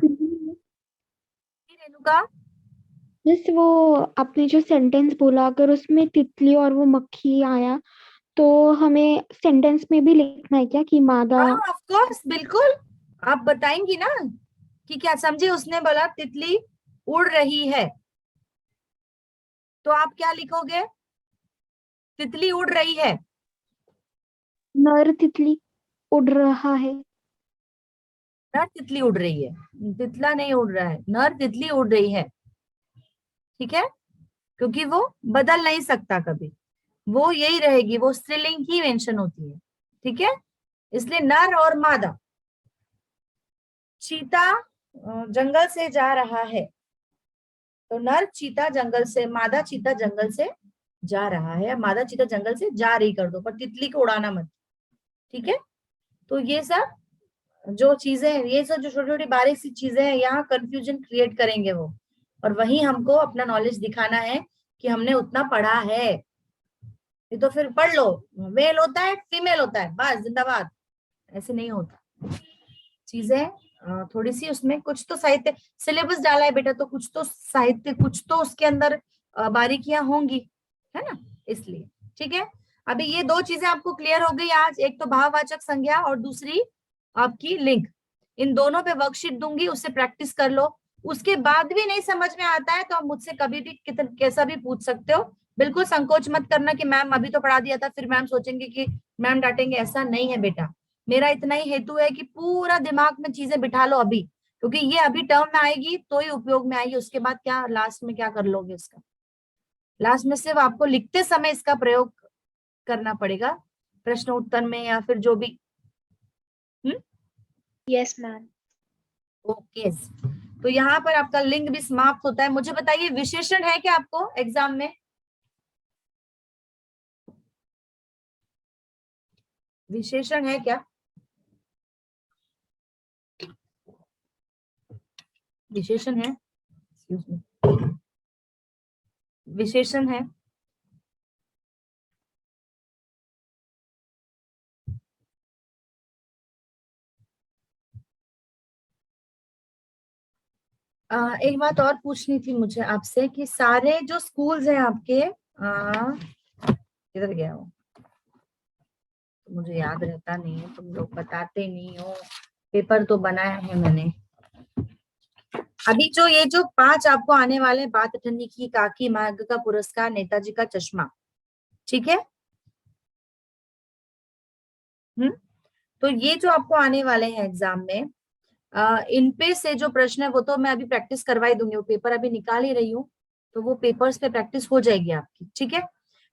[SPEAKER 1] रेणुका,
[SPEAKER 2] जैसे वो आपने जो सेंटेंस बोला, अगर उसमें तितली और वो मक्खी आया तो हमें सेंटेंस में भी लिखना है क्या कि मादा?
[SPEAKER 1] हाँ ऑफ कोर्स, बिल्कुल। आप बताएंगी ना कि क्या समझे। उसने बोला तितली उड़ रही है, तो आप क्या लिखोगे? तितली उड़ रही है।
[SPEAKER 2] नर तितली उड़ रहा है।
[SPEAKER 1] नर तितली उड़ रही है, तितला नहीं उड़ रहा है, नर तितली उड़ रही है। ठीक है, क्योंकि वो बदल नहीं सकता कभी, वो यही रहेगी, वो स्त्रीलिंग ही मेंशन होती है। ठीक है, इसलिए नर और मादा। चीता जंगल से जा रहा है, तो नर चीता जंगल से, मादा चीता जंगल से जा रहा है, मादा चीता जंगल से जा रही कर दो, पर तितली को उड़ाना मत। ठीक है, तो ये सब जो चीजें हैं, ये सब जो छोटी छोटी बारीक सी चीजें हैं, यहाँ कंफ्यूजन क्रिएट करेंगे वो, और वही हमको अपना नॉलेज दिखाना है कि हमने उतना पढ़ा है। ये तो फिर पढ़ लो, मेल होता है फीमेल होता है, बस जिंदाबाद, ऐसे नहीं होता। चीजें थोड़ी सी उसमें कुछ तो साहित्य, सिलेबस डाला है बेटा, तो कुछ तो साहित्य, कुछ तो उसके अंदर बारीकियां होंगी, है ना, इसलिए। ठीक है, अभी ये दो चीजें आपको क्लियर हो गई आज, एक तो भाववाचक संज्ञा और दूसरी आपकी लिंक। इन दोनों पे वर्कशीट दूंगी, उससे प्रैक्टिस कर लो। उसके बाद भी नहीं समझ में आता है तो आप मुझसे कभी भी कैसा भी पूछ सकते हो। बिल्कुल संकोच मत करना कि मैम अभी तो पढ़ा दिया था, फिर मैम सोचेंगे कि मैम डांटेंगे, ऐसा नहीं है बेटा। मेरा इतना ही हेतु है कि पूरा दिमाग में चीजें बिठा लो अभी, क्योंकि ये अभी टर्म में आएगी तो ही उपयोग में आएगी। उसके बाद क्या लास्ट में क्या कर लोगे उसका? लास्ट में सिर्फ आपको लिखते समय इसका प्रयोग करना पड़ेगा, प्रश्न उत्तर में या फिर जो भी।
[SPEAKER 6] Yes ma'am.
[SPEAKER 1] ओके, तो यहाँ पर आपका लिंग भी समाप्त होता है। मुझे बताइए विशेषण है क्या आपको एग्जाम में? विशेषण है क्या? विशेषण है, एक्सक्यूज मी, विशेषण है? एक बात और पूछनी थी मुझे आपसे कि सारे जो स्कूल्स हैं आपके, किधर गया वो, तो मुझे याद रहता नहीं है, तुम लोग बताते नहीं हो, पेपर तो बनाया है मैंने। अभी जो ये जो 5 आपको आने वाले, बात ठन्नी की, काकी, मार्ग का पुरस्कार, नेताजी का चश्मा, ठीक है। तो ये जो आपको आने वाले हैं एग्जाम में, इन पे से जो प्रश्न है वो तो मैं अभी प्रैक्टिस करवा ही दूंगी, वो पेपर अभी निकाल ही रही हूँ, तो वो पेपर्स पे प्रैक्टिस हो जाएगी आपकी, ठीक है।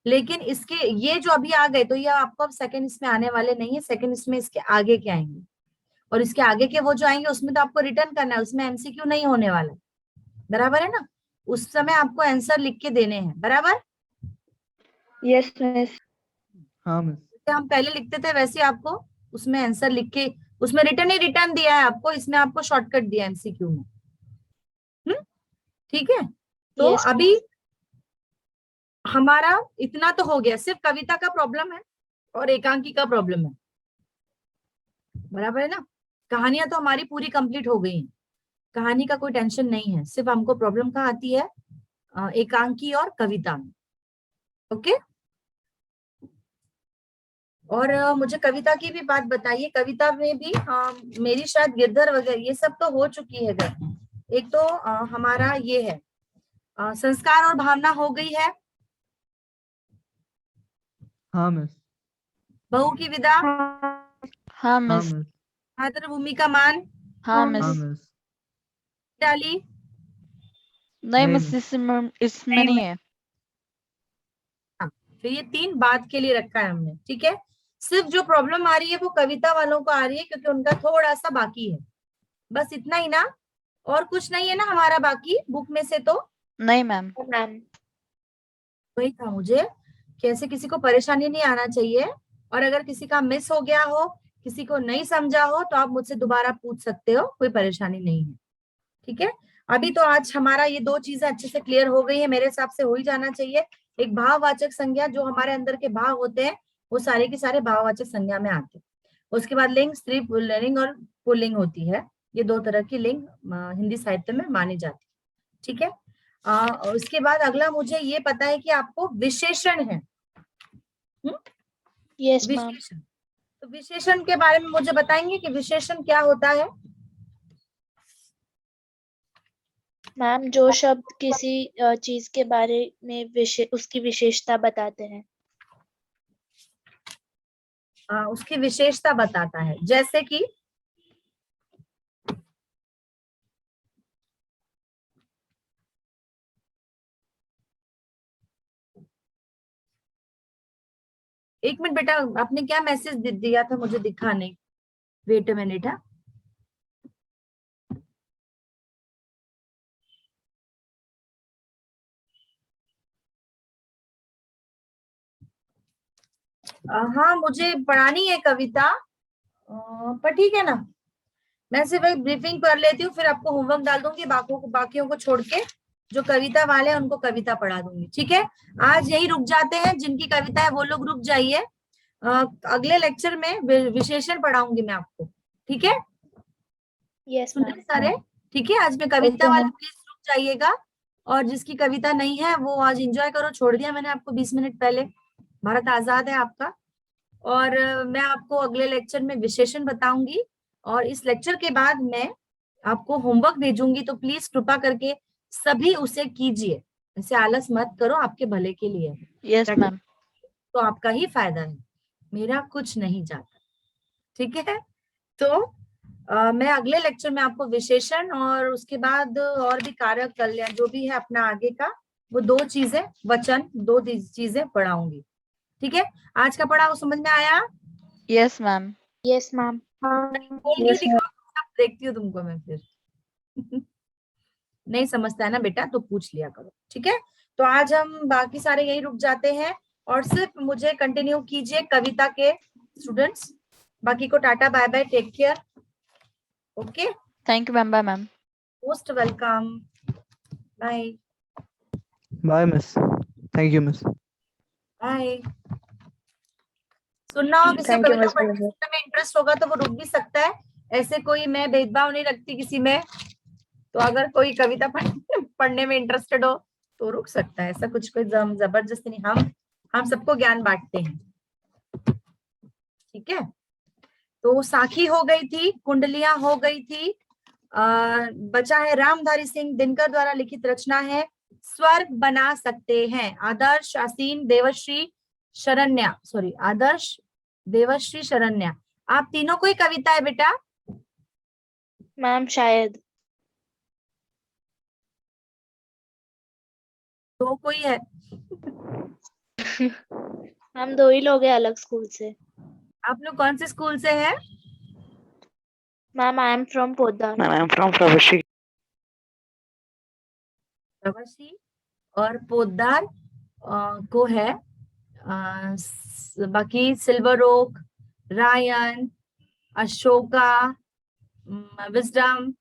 [SPEAKER 1] लेकिन इसके ये जो अभी आ गए, तो ये आपको अब सेकंड इसमें आने वाले नहीं है, सेकंड इसमें इसके आगे के आएंगे, और इसके आगे के वो जो आएंगे उसमें तो आपको रिटर्न करना है, उसमें एमसीक्यू नहीं होने वाला, बराबर है ना। उस समय आपको आंसर लिख के देने हैं, बराबर।
[SPEAKER 3] Yes miss.
[SPEAKER 5] हाँ मिस।
[SPEAKER 1] जैसे हम पहले लिखते थे वैसे आपको उसमें आंसर लिख के, उसमें रिटर्न ही रिटर्न दिया है आपको, इसमें आपको शॉर्टकट दिया एमसीक्यू में। ठीक है, तो
[SPEAKER 6] Yes,
[SPEAKER 1] अभी हमारा इतना तो हो गया, सिर्फ कविता का प्रॉब्लम है और एकांकी का प्रॉब्लम है, बराबर है ना। कहानियां तो हमारी पूरी कंप्लीट हो गई हैं, कहानी का कोई टेंशन नहीं है, सिर्फ हमको प्रॉब्लम कहाँ आती है, एकांकी और कविता में। ओके, और मुझे कविता की भी बात बताइए, कविता में भी मेरी शायद गिरधर वगैरह ये सब तो हो चुकी है घर। एक तो हमारा ये है संस्कार और भावना हो गई है,
[SPEAKER 5] हाँ मिस।
[SPEAKER 1] बहू की विदा,
[SPEAKER 3] हाँ
[SPEAKER 5] हाँ
[SPEAKER 3] मिस।
[SPEAKER 5] मिस।
[SPEAKER 1] मातृभूमि का मान,
[SPEAKER 3] हाँ
[SPEAKER 5] हाँ
[SPEAKER 3] मिस।
[SPEAKER 5] मिस।
[SPEAKER 1] डाली,
[SPEAKER 3] नहीं
[SPEAKER 5] नहीं
[SPEAKER 3] मिस, इसमें नहीं है।
[SPEAKER 1] तो ये 3 बात के लिए रखा है हमने, ठीक है। सिर्फ जो प्रॉब्लम आ रही है वो कविता वालों को आ रही है क्योंकि उनका थोड़ा सा बाकी है, बस इतना ही ना, और कुछ नहीं है ना हमारा बाकी बुक में से। तो
[SPEAKER 3] नहीं मैम।
[SPEAKER 6] मैम।
[SPEAKER 1] वही था मुझे कि ऐसे किसी को परेशानी नहीं आना चाहिए, और अगर किसी का मिस हो गया हो, किसी को नहीं समझा हो, तो आप मुझसे दोबारा पूछ सकते हो, कोई परेशानी नहीं है, ठीक है। अभी तो आज हमारा ये दो चीजें अच्छे से क्लियर हो गई है, मेरे हिसाब से हो ही जाना चाहिए। एक भाववाचक संज्ञा, जो हमारे अंदर के भाव होते हैं वो सारे के सारे भाववाचक संज्ञा में आते हैं। उसके बाद लिंग, स्त्री पुल्लिंग और पुल्लिंग होती है। ये दो तरह की लिंग हिंदी साहित्य में मानी जाती है, ठीक है। उसके बाद अगला मुझे ये पता है कि आपको विशेषण है।
[SPEAKER 6] Yes ma'am.
[SPEAKER 1] विशेषण, तो विशेषण के बारे में मुझे बताएंगे कि विशेषण क्या होता है?
[SPEAKER 6] मैम, जो शब्द किसी चीज के बारे में उसकी विशेषता बताते हैं।
[SPEAKER 1] उसकी विशेषता बताता है, जैसे कि एक मिनट बेटा, आपने क्या मैसेज दिया था, मुझे दिखा नहीं। Wait a minute. हाँ, मुझे पढ़ानी है कविता, पर ठीक है ना, मैं सिर्फ एक ब्रीफिंग कर लेती हूँ, फिर आपको होमवर्क डाल दूंगी, बाकियों को छोड़ के जो कविता वाले हैं उनको कविता पढ़ा दूंगी, ठीक है। आज यही रुक जाते हैं, जिनकी कविता है वो लोग रुक जाइए। अगले लेक्चर में विशेषण पढ़ाऊंगी मैं आपको, ठीक है।
[SPEAKER 6] यस
[SPEAKER 1] सुन रहे
[SPEAKER 6] मैम।
[SPEAKER 1] सारे? ठीक है, आज मैं कविता वाले प्लीज रुक जाइएगा, और जिसकी कविता नहीं है वो आज एंजॉय करो। छोड़ दिया मैंने आपको 20 मिनट पहले, भारत आजाद है आपका। और मैं आपको अगले लेक्चर में विशेषण बताऊंगी, और इस लेक्चर के बाद मैं आपको होमवर्क भेजूंगी, तो प्लीज कृपा करके सभी उसे कीजिए, ऐसे आलस मत करो, आपके भले के लिए,
[SPEAKER 3] यस मैम।
[SPEAKER 1] तो आपका ही फायदा है, मेरा कुछ नहीं जाता, ठीक है। तो मैं अगले लेक्चर में आपको विशेषण और उसके बाद और भी कारक कल्याण जो भी है अपना आगे का, वो दो चीजें, वचन, दो चीजें पढ़ाऊंगी, ठीक है। आज का पढ़ा वो समझ में आया?
[SPEAKER 3] Yes ma'am.
[SPEAKER 6] Yes ma'am.
[SPEAKER 1] बोल के दिखाओ, देखती हूँ तुमको मैं फिर। नहीं समझता है ना बेटा, तो पूछ लिया करो, ठीक है। तो आज हम बाकी सारे यही रुक जाते हैं, और सिर्फ मुझे कंटिन्यू कीजिए कविता के स्टूडेंट्स। बाकी को tata bye bye, take care, okay.
[SPEAKER 3] Thank you ma'am. Bye ma'am.
[SPEAKER 1] Most welcome, bye
[SPEAKER 5] bye miss, thank you miss.
[SPEAKER 1] Bye. सुनना हो किसी को
[SPEAKER 3] Thank you,
[SPEAKER 1] कविता
[SPEAKER 3] Miss
[SPEAKER 1] पढ़ने
[SPEAKER 3] Balaji।
[SPEAKER 1] में इंटरेस्ट होगा तो वो रुक भी सकता है, ऐसे कोई मैं भेदभाव नहीं रखती किसी में। तो अगर कोई कविता पढ़ने में इंटरेस्टेड हो तो रुक सकता है, ऐसा कुछ कोई जबरदस्ती नहीं, हम सबको ज्ञान बांटते हैं, ठीक है। तो साखी हो गई थी, कुंडलियां हो गई थी, बचा है रामधारी सिंह दिनकर द्वारा लिखित रचना है स्वर्ग बना सकते हैं, आदर्श, आसीन, देवश्री, शरण्या, सॉरी आदर्श, देवश्री, शरण्या। आप तीनों को ही कविता है बेटा?
[SPEAKER 6] मैम शायद
[SPEAKER 1] दो कोई है?
[SPEAKER 6] हम दो ही लोग हैं अलग स्कूल से।
[SPEAKER 1] आप लोग कौन से स्कूल से हैं?
[SPEAKER 6] Ma'am I am from Poddar.
[SPEAKER 3] Ma'am I am from Pravasi.
[SPEAKER 1] Pravasi और पोद्दार को है, बाकी Silver Oak, Ryan, Ashoka, Wisdom,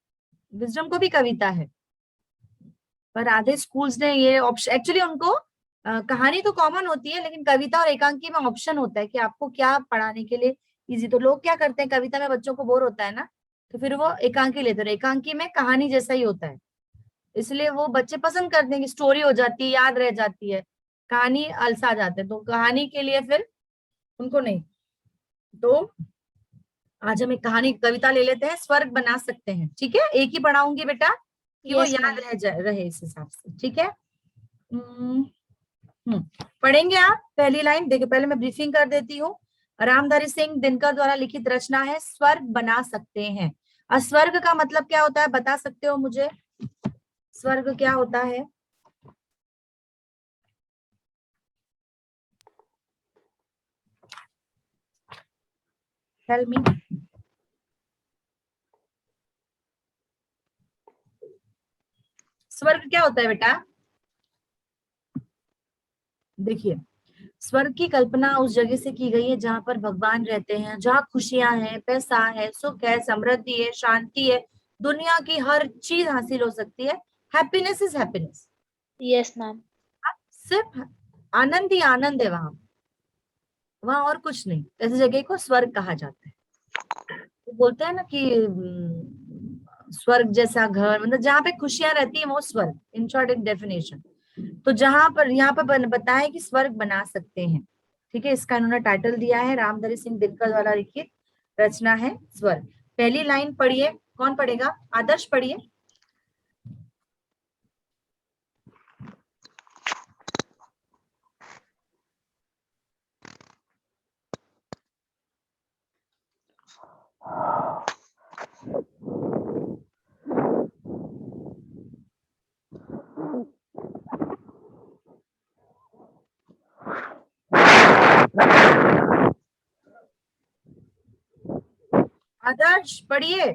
[SPEAKER 1] Wisdom को भी कविता है, पर आधे स्कूल्स ने ये ऑप्शन, एक्चुअली उनको कहानी तो कॉमन होती है, लेकिन कविता और एकांकी में ऑप्शन होता है कि आपको क्या पढ़ाने के लिए इजी। तो लोग क्या करते हैं, कविता में बच्चों को बोर होता है ना, तो फिर वो एकांकी लेते हैं, एकांकी में कहानी जैसा ही होता है, इसलिए वो बच्चे पसंद करते हैं कि स्टोरी हो जाती है, याद रह जाती है, कहानी अलसा जाते हैं, तो कहानी के लिए फिर उनको नहीं। तो आज हम एक कहानी कविता ले लेते हैं, स्वर्ग बना सकते हैं, ठीक है। एक ही पढ़ाऊंगी बेटा कि वो
[SPEAKER 6] Yes,
[SPEAKER 1] याद
[SPEAKER 6] ma'am।
[SPEAKER 1] रहे इस हिसाब से, ठीक है। पढ़ेंगे आप पहली लाइन, देखिए पहले मैं ब्रीफिंग कर देती हूँ। रामधारी सिंह दिनकर द्वारा लिखित रचना है स्वर्ग बना सकते हैं। अस्वर्ग का मतलब क्या होता है, बता सकते हो मुझे? स्वर्ग क्या होता है? Tell me. स्वर्ग क्या होता है बेटा? देखिए, स्वर्ग की कल्पना उस जगह से की गई है जहां पर भगवान रहते हैं, जहां खुशियां हैं, पैसा है, सुख है, समृद्धि है, शांति है, दुनिया की हर चीज हासिल हो सकती है। Happiness is happiness.
[SPEAKER 6] Yes ma'am.
[SPEAKER 1] सिर्फ आनंद ही आनंद है वहां, वहां और कुछ नहीं। ऐसी जगह को स्वर्ग कहा जाता है। वो बोलते हैं ना कि स्वर्ग जैसा घर, मतलब जहाँ पे खुशियां रहती है वो स्वर्ग, इन शॉर्ट एक डेफिनेशन। तो जहां पर यहाँ पर बताया कि स्वर्ग बना सकते हैं, ठीक है। इसका इन्होंने टाइटल दिया है, रामधरी सिंह दिनकर द्वारा लिखित रचना है स्वर्ग। पहली लाइन पढ़िए, कौन पढ़ेगा? आदर्श पढ़िए। आदर्श पढ़िए।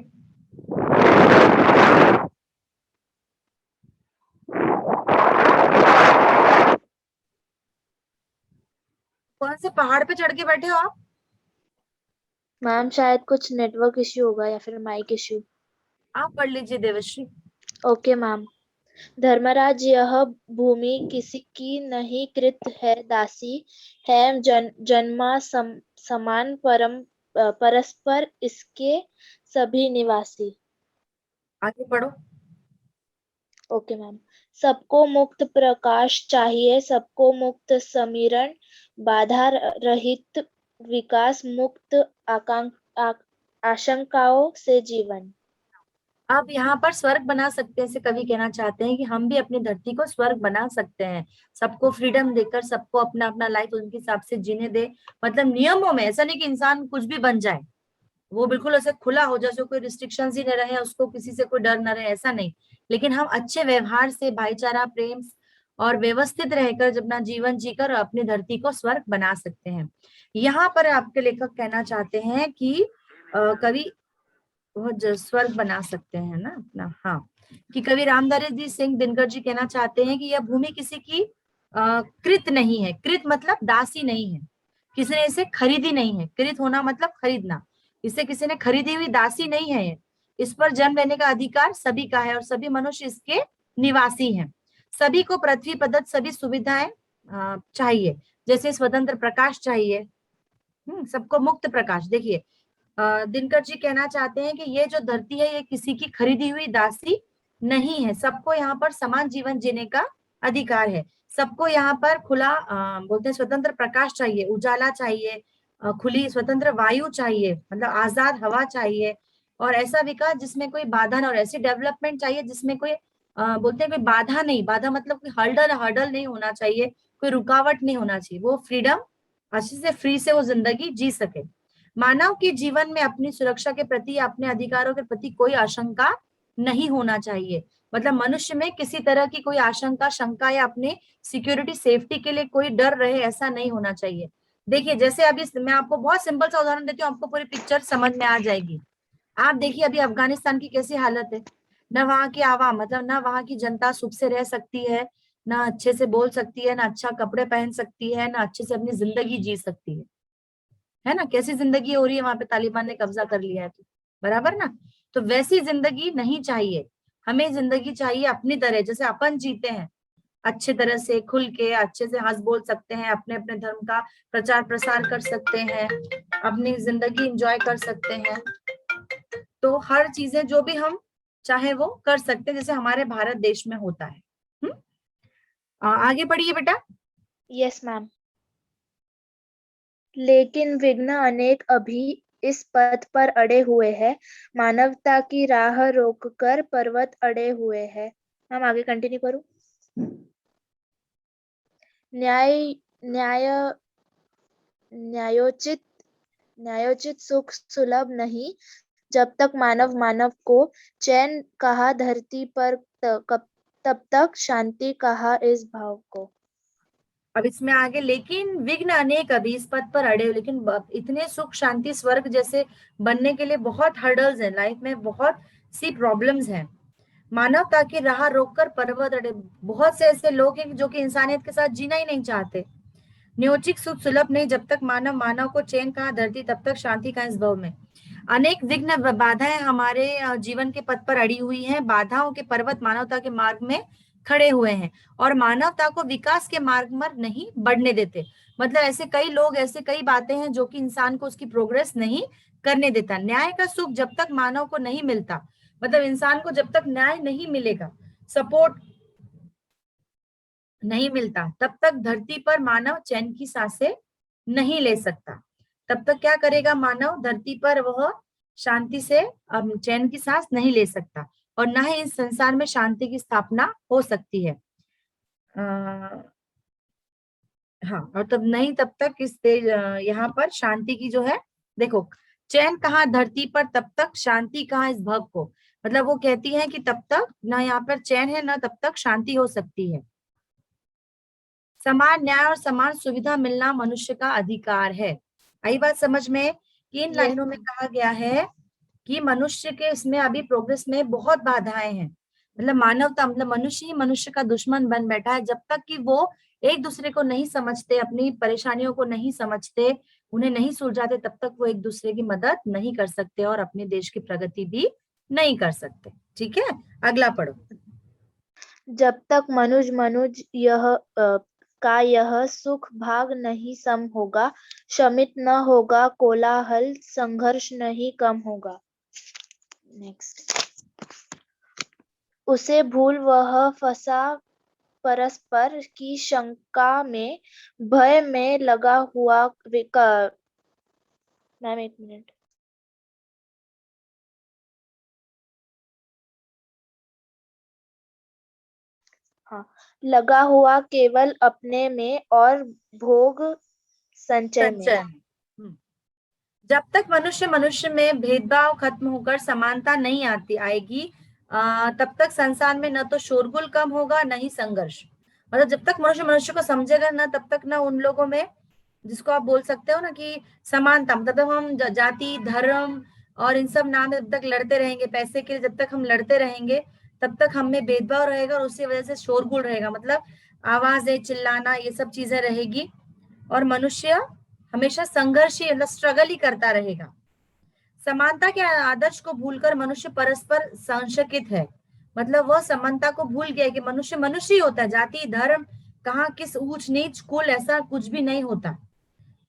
[SPEAKER 1] कौन से पहाड़ पे चढ़ के बैठे हो आप?
[SPEAKER 6] मैम शायद कुछ नेटवर्क इश्यू होगा या फिर माइक इश्यू।
[SPEAKER 1] आप पढ़ लीजिए देवश्री।
[SPEAKER 6] Okay ma'am. धर्मराज, यह भूमि किसी की नहीं कृत है दासी है, जन्मा समान परस्पर इसके सभी निवासी।
[SPEAKER 1] आगे पढ़ो।
[SPEAKER 6] Okay ma'am. सबको मुक्त प्रकाश चाहिए, सबको मुक्त समीरण, बाधा रहित विकास, मुक्त आशंकाओं से जीवन।
[SPEAKER 1] आप यहाँ पर स्वर्ग बना सकते हैं, ऐसे कवि कहना चाहते हैं कि हम भी अपनी धरती को स्वर्ग बना सकते हैं, सबको फ्रीडम देकर, सबको अपना अपना लाइफ उनके हिसाब से जीने दे। मतलब नियमों में, ऐसा नहीं कि इंसान कुछ भी बन जाए, वो बिल्कुल ऐसे खुला हो जैसे कोई रिस्ट्रिक्शंस ही न रहे, उसको किसी से कोई डर न रहे, ऐसा नहीं। लेकिन हम अच्छे व्यवहार से, भाईचारा, प्रेम और व्यवस्थित रहकर जब अपना जीवन जीकर अपनी धरती को स्वर्ग बना सकते हैं। यहाँ पर आपके लेखक कहना चाहते हैं कि कवि वो स्वर्ग बना सकते हैं ना अपना, हाँ, कि कवि रामधारी जी सिंह दिनकर जी कहना चाहते हैं कि यह भूमि किसी की कृत नहीं है। कृत मतलब दासी नहीं है, किसी ने इसे खरीदी नहीं है। कृत होना मतलब खरीदना, इसे किसी ने खरीदी हुई दासी नहीं है ये। इस पर जन्म लेने का अधिकार सभी का है और सभी मनुष्य इसके निवासी हैं। सभी को पृथ्वी प्रदत्त सभी सुविधाएं चाहिए, जैसे स्वतंत्र प्रकाश चाहिए, सबको मुक्त प्रकाश। देखिए दिनकर जी कहना चाहते हैं कि ये जो धरती है ये किसी की खरीदी हुई दासी नहीं है, सबको यहाँ पर समान जीवन जीने का अधिकार है। सबको यहाँ पर खुला बोलते हैं स्वतंत्र प्रकाश चाहिए, उजाला चाहिए, खुली स्वतंत्र वायु चाहिए, मतलब आजाद हवा चाहिए, और ऐसा विकास जिसमें कोई बाधा न, और ऐसी डेवलपमेंट चाहिए जिसमें कोई बोलते हैं कोई बाधा नहीं। बाधा मतलब कोई हर्डल नहीं होना चाहिए, कोई रुकावट नहीं होना चाहिए। वो फ्रीडम अच्छे से फ्री से वो जिंदगी जी सके। मानव के जीवन में अपनी सुरक्षा के प्रति या अपने अधिकारों के प्रति कोई आशंका नहीं होना चाहिए। मतलब मनुष्य में किसी तरह की कोई आशंका, शंका या अपने सिक्योरिटी, सेफ्टी के लिए कोई डर रहे, ऐसा नहीं होना चाहिए। देखिए जैसे अभी मैं आपको बहुत सिंपल सा उदाहरण देती हूँ, आपको पूरी पिक्चर समझ में आ जाएगी। आप देखिए अभी अफगानिस्तान की कैसी हालत है, न वहां की आवाम, मतलब न वहां की जनता सुख से रह सकती है, ना अच्छे से बोल सकती है, ना अच्छा कपड़े पहन सकती है, ना अच्छे से अपनी जिंदगी जी सकती है ना। कैसी जिंदगी हो रही है वहां पे, तालिबान ने कब्जा कर लिया है तो, बराबर ना। तो वैसी जिंदगी नहीं चाहिए हमें। जिंदगी चाहिए अपनी तरह, जैसे अपन जीते हैं, अच्छे तरह से खुल के अच्छे से हंस बोल सकते हैं, अपने अपने धर्म का प्रचार प्रसार कर सकते हैं, अपनी जिंदगी एंजॉय कर सकते हैं। तो हर चीजें जो भी हम चाहे वो कर सकते हैं, जैसे हमारे भारत देश में होता है। आगे बढ़िए बेटा।
[SPEAKER 6] Yes ma'am. लेकिन विघ्न अनेक अभी इस पथ पर अड़े हुए हैं, मानवता की राह रोककर पर्वत अड़े हुए हैं। हम आगे कंटिन्यू करूं? न्याय न्याय न्यायोचित न्यायोचित सुख सुलभ नहीं, जब तक मानव मानव को चैन कहा धरती पर, तब तक शांति कहा इस भाव को।
[SPEAKER 1] अब इसमें आगे, लेकिन विघ्न अनेक अभी इस पथ पर अड़े, लेकिन इतने सुख शांति स्वर्ग जैसे बनने के लिए बहुत हर्डल्स हैं लाइफ में, बहुत सी प्रॉब्लम्स हैं। मानवता की राह रोककर पर्वत अड़े, बहुत से ऐसे लोग हैं जो कि इंसानियत के साथ जीना ही नहीं चाहते। न्योचिक सुख सुलभ नहीं, जब तक मानव मानव को चैन कहा धरती, तब तक शांति का इस भव में। अनेक विघ्न बाधाएं हमारे जीवन के पथ पर अड़ी हुई हैं। बाधाओं के पर्वत मानवता के मार्ग में खड़े हुए हैं और मानवता को विकास के मार्ग पर नहीं बढ़ने देते। मतलब ऐसे कई लोग, ऐसे कई बातें हैं जो कि इंसान को उसकी प्रोग्रेस नहीं करने देता। न्याय का सुख जब तक मानव को नहीं मिलता, मतलब इंसान को जब तक न्याय नहीं मिलेगा, सपोर्ट नहीं मिलता, तब तक धरती पर मानव चैन की सांसें नहीं ले सकता। तब तक क्या करेगा मानव? धरती पर वह शांति से चैन की सांस नहीं ले सकता और ना ही इस संसार में शांति की स्थापना हो सकती है। हाँ, और तब नहीं, तब तक इस यहाँ पर शांति की जो है, देखो चैन कहाँ धरती पर, तब तक शांति कहाँ इस भव को। मतलब वो कहती है कि तब तक ना यहाँ पर चैन है, ना तब तक शांति हो सकती है। समान न्याय और समान सुविधा मिलना मनुष्य का अधिकार है। आई बात समझ में कि इन
[SPEAKER 6] Yes,
[SPEAKER 1] लाइनों में कहा गया है कि मनुष्य के इसमें अभी प्रोग्रेस में बहुत बाधाएं हैं। मतलब मानवता, मतलब मनुष्य ही मनुष्य का दुश्मन बन बैठा है। जब तक कि वो एक दूसरे को नहीं समझते, अपनी परेशानियों को नहीं समझते, उन्हें नहीं सुलझाते, तब तक वो एक दूसरे की मदद नहीं कर सकते और अपने देश की प्रगति भी नहीं कर सकते। ठीक है, अगला पढ़ो।
[SPEAKER 6] जब तक मनुज का यह सुख भाग नहीं सम होगा, शमित न होगा कोलाहल, संघर्ष नहीं कम होगा। नेक्स्ट, उसे भूल वह फंसा परस्पर की शंका में, भय में लगा हुआ मैम एक मिनट, हाँ, लगा हुआ केवल अपने में और भोग संचय में।
[SPEAKER 1] जब तक मनुष्य मनुष्य में भेदभाव खत्म होकर समानता नहीं आएगी, तब तक संसार में न तो शोरगुल कम होगा, न ही संघर्ष। मतलब जब तक मनुष्य मनुष्य को समझेगा ना, तब तक ना उन लोगों में, जिसको आप बोल सकते हो ना कि समानता, मतलब हम जाति धर्म और इन सब नाम जब तक लड़ते रहेंगे, पैसे के लिए जब तक हम लड़ते रहेंगे, तब तक हम में भेदभाव रहेगा और उसी वजह से शोरगुल रहेगा। मतलब आवाज है, चिल्लाना, ये सब चीजें रहेगी और मनुष्य हमेशा संघर्ष ही, मतलब स्ट्रगल ही करता रहेगा। समानता के आदर्श को भूलकर मनुष्य परस्पर संशकित है। मतलब वह समानता को भूल गया कि मनुष्य मनुष्य ही होता है, जाति धर्म कहाँ किस ऊंच नीच कुल ऐसा कुछ भी नहीं होता।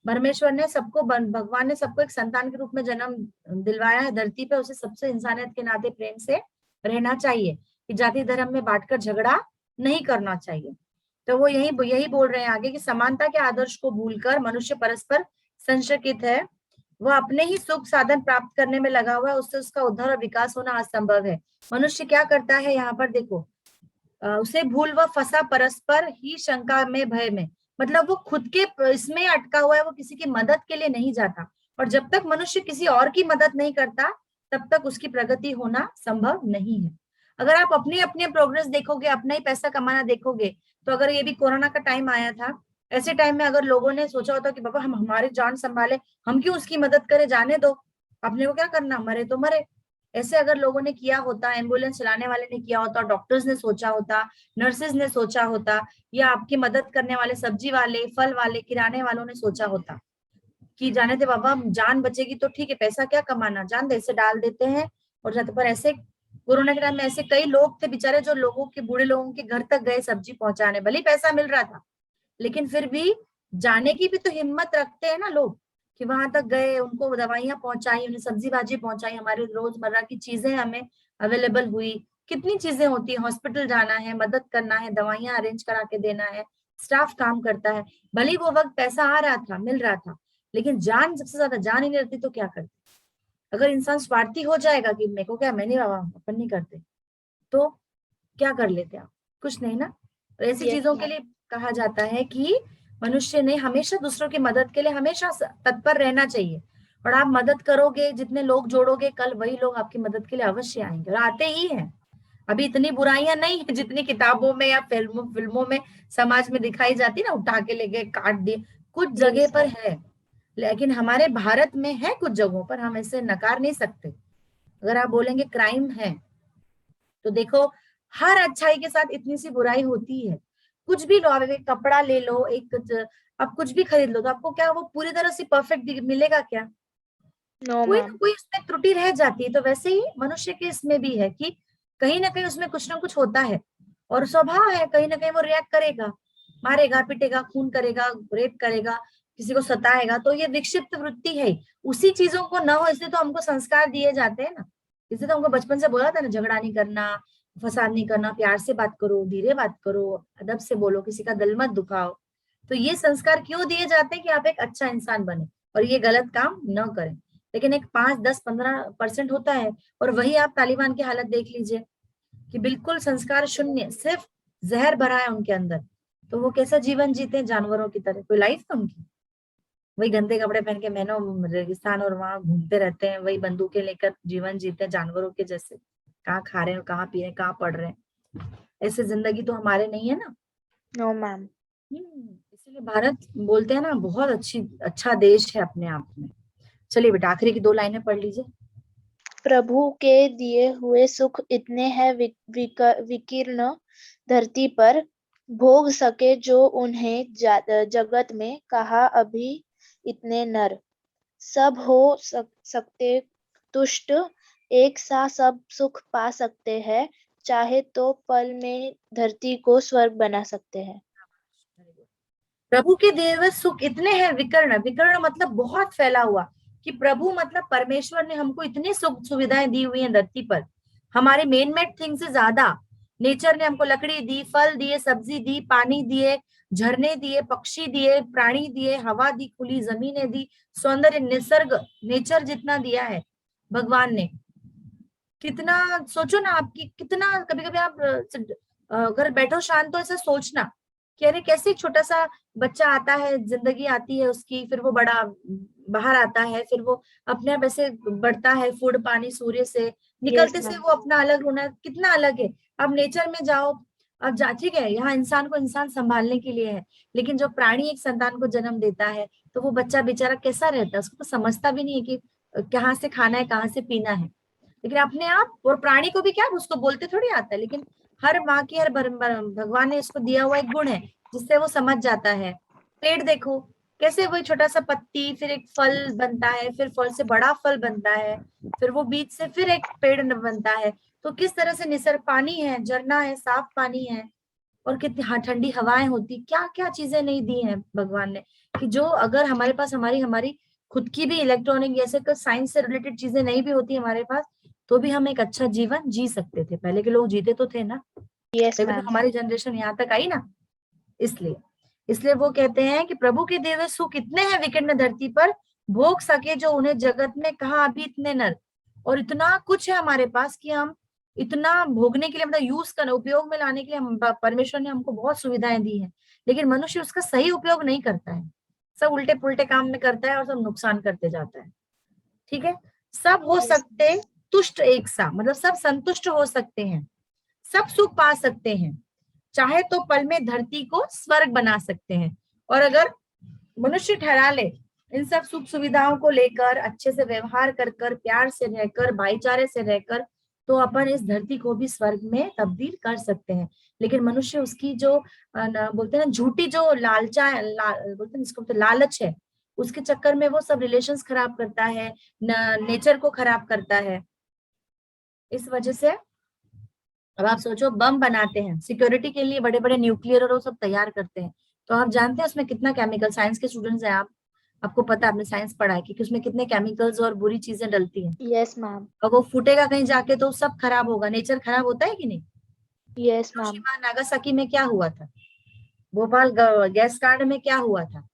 [SPEAKER 1] परमेश्वर ने सबको, भगवान ने सबको एक संतान के रूप में जन्म दिलवाया है धरती पे। उसे सबसे इंसानियत के नाते प्रेम से रहना चाहिए कि जाति धर्म में बांटकर झगड़ा नहीं करना चाहिए। तो वो यही बोल रहे हैं आगे कि समानता के आदर्श को भूलकर मनुष्य परस्पर संशकित है। वह अपने ही सुख साधन प्राप्त करने में लगा हुआ है, उससे उसका उद्धार और विकास होना असंभव है। मनुष्य क्या करता है यहाँ पर देखो, उसे भूल वह फंसा परस्पर ही शंका में भय में। मतलब वो खुद के इसमें अटका हुआ है, वो किसी की मदद के लिए नहीं जाता। और जब तक मनुष्य किसी और की मदद नहीं करता, तब तक उसकी प्रगति होना संभव नहीं है। अगर आप अपनी अपनी प्रोग्रेस देखोगे, अपना ही पैसा कमाना देखोगे, तो अगर ये भी कोरोना का टाइम आया था, ऐसे टाइम में अगर लोगों ने सोचा होता कि बाबा हम हमारी जान संभाले, हम क्यों उसकी मदद करें, जाने दो, अपने को क्या करना, मरे तो मरे, ऐसे अगर लोगों ने किया होता, एम्बुलेंस चलाने वाले ने किया होता, डॉक्टर्स ने सोचा होता, नर्सेज ने सोचा होता, या आपकी मदद करने वाले सब्जी वाले, फल वाले, किराने वालों ने सोचा होता कि जाने दे बाबा, जान बचेगी तो ठीक है, पैसा क्या कमाना, जान दे, इसे डाल देते हैं और जाते। पर ऐसे कोरोना के टाइम में ऐसे कई लोग थे बेचारे, जो लोगों के, बूढ़े लोगों के घर तक गए सब्जी पहुंचाने, भले पैसा मिल रहा था, लेकिन फिर भी जाने की भी तो हिम्मत रखते हैं ना लोग, कि वहां तक गए, उनको दवाइयां पहुंचाई, उन्हें सब्जी भाजी पहुंचाई, हमारे रोजमर्रा की चीजें हमें अवेलेबल हुई। कितनी चीजें होती है, हॉस्पिटल जाना है, मदद करना है, दवाइयां अरेंज करा के देना है, स्टाफ काम करता है। भले वो वक्त पैसा आ रहा था, मिल रहा था, लेकिन जान, सबसे ज्यादा जान ही नहीं रहती तो क्या करते। अगर इंसान स्वार्थी हो जाएगा कि मेरे को क्या, मैं नहीं बाबा, अपन नहीं करते, तो क्या कर लेते आप, कुछ नहीं ना। तो ऐसी
[SPEAKER 6] Yes,
[SPEAKER 1] चीजों के लिए कहा जाता है कि मनुष्य ने हमेशा दूसरों की मदद के लिए हमेशा तत्पर रहना चाहिए। और आप मदद करोगे, जितने लोग जोड़ोगे, कल वही लोग आपकी मदद के लिए अवश्य आएंगे, और आते ही हैं। अभी इतनी बुराइयां नहीं है जितनी किताबों में या फिल्मों में समाज में दिखाई जाती ना, उठा के ले गए, काट दिए, कुछ जगह पर है, लेकिन हमारे भारत में है कुछ जगहों पर, हम ऐसे नकार नहीं सकते। अगर आप बोलेंगे क्राइम है, तो देखो हर अच्छाई के साथ इतनी सी बुराई होती है। कुछ भी लो, आप एक कपड़ा ले लो, आप कुछ भी खरीद लो, तो आपको क्या वो पूरी तरह से परफेक्ट मिलेगा क्या?
[SPEAKER 6] नो
[SPEAKER 1] कोई ना
[SPEAKER 6] मैम।
[SPEAKER 1] कोई उसमें त्रुटि रह जाती है। तो वैसे ही मनुष्य के इसमें भी है कि कहीं ना कहीं उसमें कुछ ना कुछ होता है, और स्वभाव है कहीं ना कहीं वो रिएक्ट करेगा, मारेगा, पीटेगा, खून करेगा, रेप करेगा, किसी को सताएगा। तो ये विक्षिप्त वृत्ति है। उसी चीजों को न हो इसलिए तो हमको संस्कार दिए जाते हैं ना। इसलिए तो हमको बचपन से बोला था ना, झगड़ा नहीं करना, फसाद नहीं करना, प्यार से बात करो, धीरे बात करो, अदब से बोलो, किसी का दिल मत दुखाओ। तो ये संस्कार क्यों दिए जाते हैं कि आप एक अच्छा इंसान बने और ये गलत काम न करें। लेकिन एक 5, 10, 15% होता है, और वही आप तालिबान की हालत देख लीजिए कि बिल्कुल संस्कार शून्य, सिर्फ जहर भरा है उनके अंदर। तो वो कैसा जीवन जीते हैं, जानवरों की तरह। कोई लाइफ है उनकी? वही गंदे कपड़े पहन के महीनों रेगिस्तान और वहां घूमते रहते हैं, वही बंदूकें लेकर जीवन जीते हैं जानवरों के जैसे। कहाँ खा रहे हैं, कहाँ पी रहे हैं, कहाँ पढ़ रहे हैं। ऐसे जिंदगी तो हमारे नहीं है ना।
[SPEAKER 6] No ma'am.
[SPEAKER 1] इसीलिए भारत बोलते हैं ना, बहुत अच्छा देश है अपने आप में। चलिए बेटा, आखिरी की 2 लाइनें पढ़ लीजिए।
[SPEAKER 6] प्रभु के दिए हुए सुख इतने हैं विकीर्ण धरती पर, भोग सके जो उन्हें जगत में, कहा अभी इतने नर। सब हो सकते तुष्ट, एक सा सब सुख पा सकते हैं, चाहे तो पल में धरती को स्वर्ग बना सकते हैं।
[SPEAKER 1] प्रभु के दिए हुए सुख इतने हैं विकर्ण, विकर्ण मतलब बहुत फैला हुआ, कि प्रभु मतलब परमेश्वर ने हमको इतनी सुख सुविधाएं दी हुई हैं धरती पर, हमारे मेन मेड थिंग से ज्यादा। नेचर ने हमको लकड़ी दी, फल दिए, सब्जी दी, पानी दिए, झरने दिए, पक्षी दिए, प्राणी दिए, हवा दी, खुली जमीनें दी, सौंदर्य, निसर्ग, नेचर जितना दिया है भगवान ने। कितना, सोचो ना आपकी कितना, कभी कभी आप अगर बैठो शांत तो ऐसा सोचना कि अरे कैसे एक छोटा सा बच्चा आता है, जिंदगी आती है उसकी, फिर वो बड़ा बाहर आता है, फिर वो अपने आप ऐसे बढ़ता है, फूड पानी सूर्य से निकलते से
[SPEAKER 6] मैम।
[SPEAKER 1] वो अपना अलग होना कितना अलग है। अब नेचर में जाओ, अब ठीक है यहाँ इंसान को इंसान संभालने के लिए है, लेकिन जो प्राणी एक संतान को जन्म देता है तो वो बच्चा बेचारा कैसा रहता है, उसको तो समझता भी नहीं है कि कहाँ से खाना है, कहाँ से पीना है। लेकिन अपने आप, और प्राणी को भी क्या, उसको बोलते थोड़ी आता है, लेकिन हर माँ की, हर भगवान ने इसको दिया हुआ एक गुण है जिससे वो समझ जाता है। पेड़ देखो कैसे, वही छोटा सा पत्ती, फिर एक फल बनता है, फिर फल से बड़ा फल बनता है, फिर वो बीज से फिर एक पेड़ बनता है। तो किस तरह से निसर्ग, पानी है, झरना है, साफ पानी है, और कितनी ठंडी हवाएं होती, क्या क्या चीजें नहीं दी हैं भगवान ने, कि जो अगर हमारे पास हमारी हमारी खुद की भी इलेक्ट्रॉनिक जैसे साइंस से रिलेटेड चीजें नहीं भी होती हमारे पास, तो भी हम एक अच्छा जीवन जी सकते थे। पहले के लोग जीते तो थे ना,
[SPEAKER 6] यस
[SPEAKER 1] तभी तो
[SPEAKER 6] मैम।
[SPEAKER 1] हमारी जनरेशन यहाँ तक आई ना। इसलिए इसलिए वो कहते हैं कि प्रभु के दिए हुए सुख इतने हैं विकीर्ण धरती पर, भोग सके जो उन्हें जगत में, कहा अभी इतने नर। और इतना कुछ है हमारे पास कि हम इतना भोगने के लिए, मतलब यूज करने, उपयोग में लाने के लिए परमेश्वर ने हमको बहुत सुविधाएं दी हैं, लेकिन मनुष्य उसका सही उपयोग नहीं करता है। सब उल्टे पुल्टे काम में करता है और सब नुकसान करते जाता है। ठीक है, सब हो सकते तुष्ट एक सा, मतलब सब संतुष्ट हो सकते हैं, सब सुख पा सकते हैं, चाहे तो पल में धरती को स्वर्ग बना सकते हैं। और अगर मनुष्य ठहरा ले इन सब सुख सुविधाओं को लेकर, अच्छे से व्यवहार कर कर, प्यार से रहकर, भाईचारे से रहकर, तो अपन इस धरती को भी स्वर्ग में तब्दील कर सकते हैं। लेकिन मनुष्य उसकी जो बोलते हैं ना झूठी जो लालचा है, बोलते हैं इसको, तो लालच है, उसके चक्कर में वो सब रिलेशंस खराब करता है, नेचर को खराब करता है। इस वजह से अब आप सोचो, बम बनाते हैं सिक्योरिटी के लिए, बड़े बड़े न्यूक्लियर और वो सब तैयार करते हैं, तो आप जानते हैं उसमें कितना केमिकल, साइंस के स्टूडेंट्स हैं आप, आपको पता है, आपने साइंस पढ़ा है कि उसमें कितने केमिकल्स और बुरी चीजें डलती हैं।
[SPEAKER 6] Yes ma'am.
[SPEAKER 1] और वो फूटेगा कहीं जाके तो सब खराब होगा, नेचर खराब होता है कि नहीं।
[SPEAKER 6] Yes ma'am.
[SPEAKER 1] हिरोशिमा नागासाकी में क्या हुआ था, भोपाल गैस कांड में क्या हुआ था,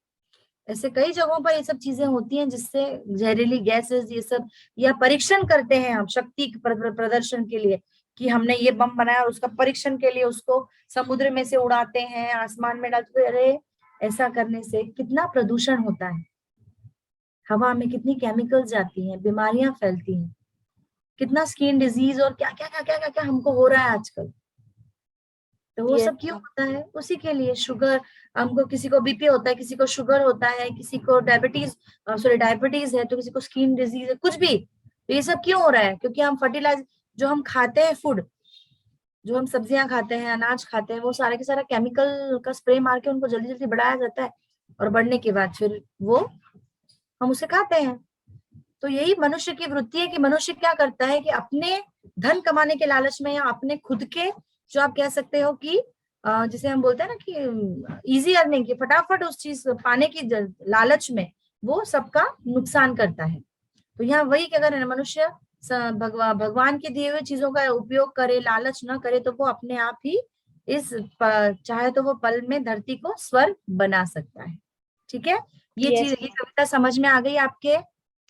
[SPEAKER 1] ऐसे कई जगहों पर ये सब चीजें होती हैं जिससे जहरीली गैसेस ये सब, या परीक्षण करते हैं हम शक्ति प्रदर्शन के लिए, कि हमने ये बम बनाया और उसका परीक्षण के लिए उसको समुद्र में से उड़ाते हैं, आसमान में डालते हैं। अरे ऐसा करने से कितना प्रदूषण होता है, हवा में कितनी केमिकल्स जाती हैं, बीमारियां फैलती हैं, कितना स्किन डिजीज और क्या क्या क्या क्या क्या क्या हमको हो रहा है आजकल। तो वो सब क्यों होता है, उसी के लिए। शुगर, हमको किसी को बीपी होता है, किसी को शुगर होता है, किसी को डायबिटीज है, तो किसी को स्किन डिजीज है, कुछ भी। तो ये सब क्यों हो रहा है, क्योंकि हम फर्टिलाइज जो हम खाते हैं, फूड जो हम सब्जियां खाते हैं, अनाज खाते हैं, वो सारा के सारा केमिकल का स्प्रे मार के उनको जल्दी जल्दी बढ़ाया जाता है, और बढ़ने के बाद फिर वो हम उसे खाते हैं। तो यही मनुष्य की वृत्ति है कि मनुष्य क्या करता है कि अपने धन कमाने के लालच में या अपने खुद के, जो आप कह सकते हो कि जिसे हम बोलते हैं ना कि इजी अर्निंग की, फटाफट उस चीज पाने की लालच में वो सबका नुकसान करता है। तो यहाँ वही कि अगर मनुष्य भगवान के दिए हुए चीजों का उपयोग करे, लालच न करे, तो वो अपने आप ही इस चाहे तो वो पल में धरती को स्वर्ग बना सकता है। ठीक है, ये
[SPEAKER 6] Yes,
[SPEAKER 1] चीज, ये कविता समझ में आ गई आपके?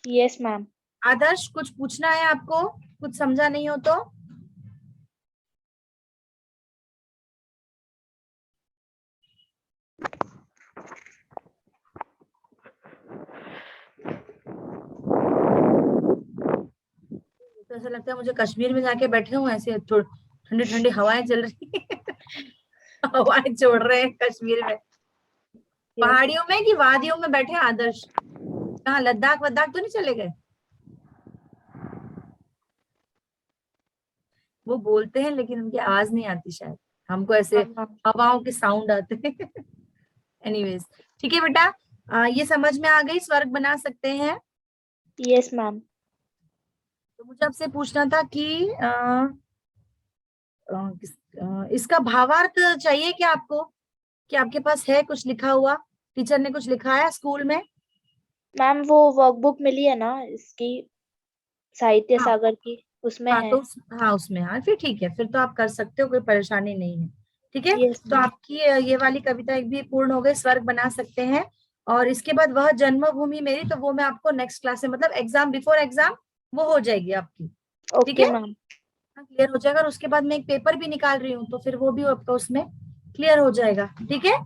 [SPEAKER 6] Yes ma'am.
[SPEAKER 1] आदर्श, कुछ पूछना है आपको? कुछ समझा नहीं हो तो? तो ऐसा लगता है मुझे कश्मीर में जाके बैठे हूँ, ऐसे ठंडी ठंडी हवाएं चल रही है हवाएं छोड़ रहे हैं कश्मीर में, पहाड़ियों में कि वादियों में बैठे हैं आदर्श? कहाँ, लद्दाख वद्दाख तो नहीं चले गए? वो बोलते हैं लेकिन उनकी आवाज नहीं आती शायद, हमको ऐसे हवाओं के साउंड आते हैं एनीवेज, ठीक है बेटा, ये समझ में आ गई, स्वर्ग बना सकते हैं।
[SPEAKER 6] Yes ma'am.
[SPEAKER 1] तो मुझे आपसे पूछना था कि इसका भावार्थ चाहिए क्या आपको, कि आपके पास है कुछ लिखा हुआ, टीचर ने कुछ लिखा है स्कूल में?
[SPEAKER 6] मैम वो वर्कबुक मिली है ना इसकी, साहित्य
[SPEAKER 1] हाँ।
[SPEAKER 6] सागर की, उसमें
[SPEAKER 1] हाँ
[SPEAKER 6] है।
[SPEAKER 1] तो हाँ उसमें, हाँ फिर ठीक है, फिर तो आप कर सकते हो, कोई परेशानी नहीं है। ठीक है,
[SPEAKER 6] यस
[SPEAKER 1] तो आपकी ये वाली कविता एक भी पूर्ण हो गई, स्वर्ग बना सकते हैं। और इसके बाद वह जन्मभूमि मेरी, तो वो मैं आपको नेक्स्ट क्लास में, मतलब एग्जाम बिफोर एग्जाम वो हो जाएगी आपकी। ठीक
[SPEAKER 6] ओके
[SPEAKER 1] है,
[SPEAKER 6] मैम।
[SPEAKER 1] क्लियर हो जाएगा। और उसके बाद मैं एक पेपर भी निकाल रही हूँ, तो फिर वो भी आपका उसमें क्लियर हो जाएगा। ठीक है,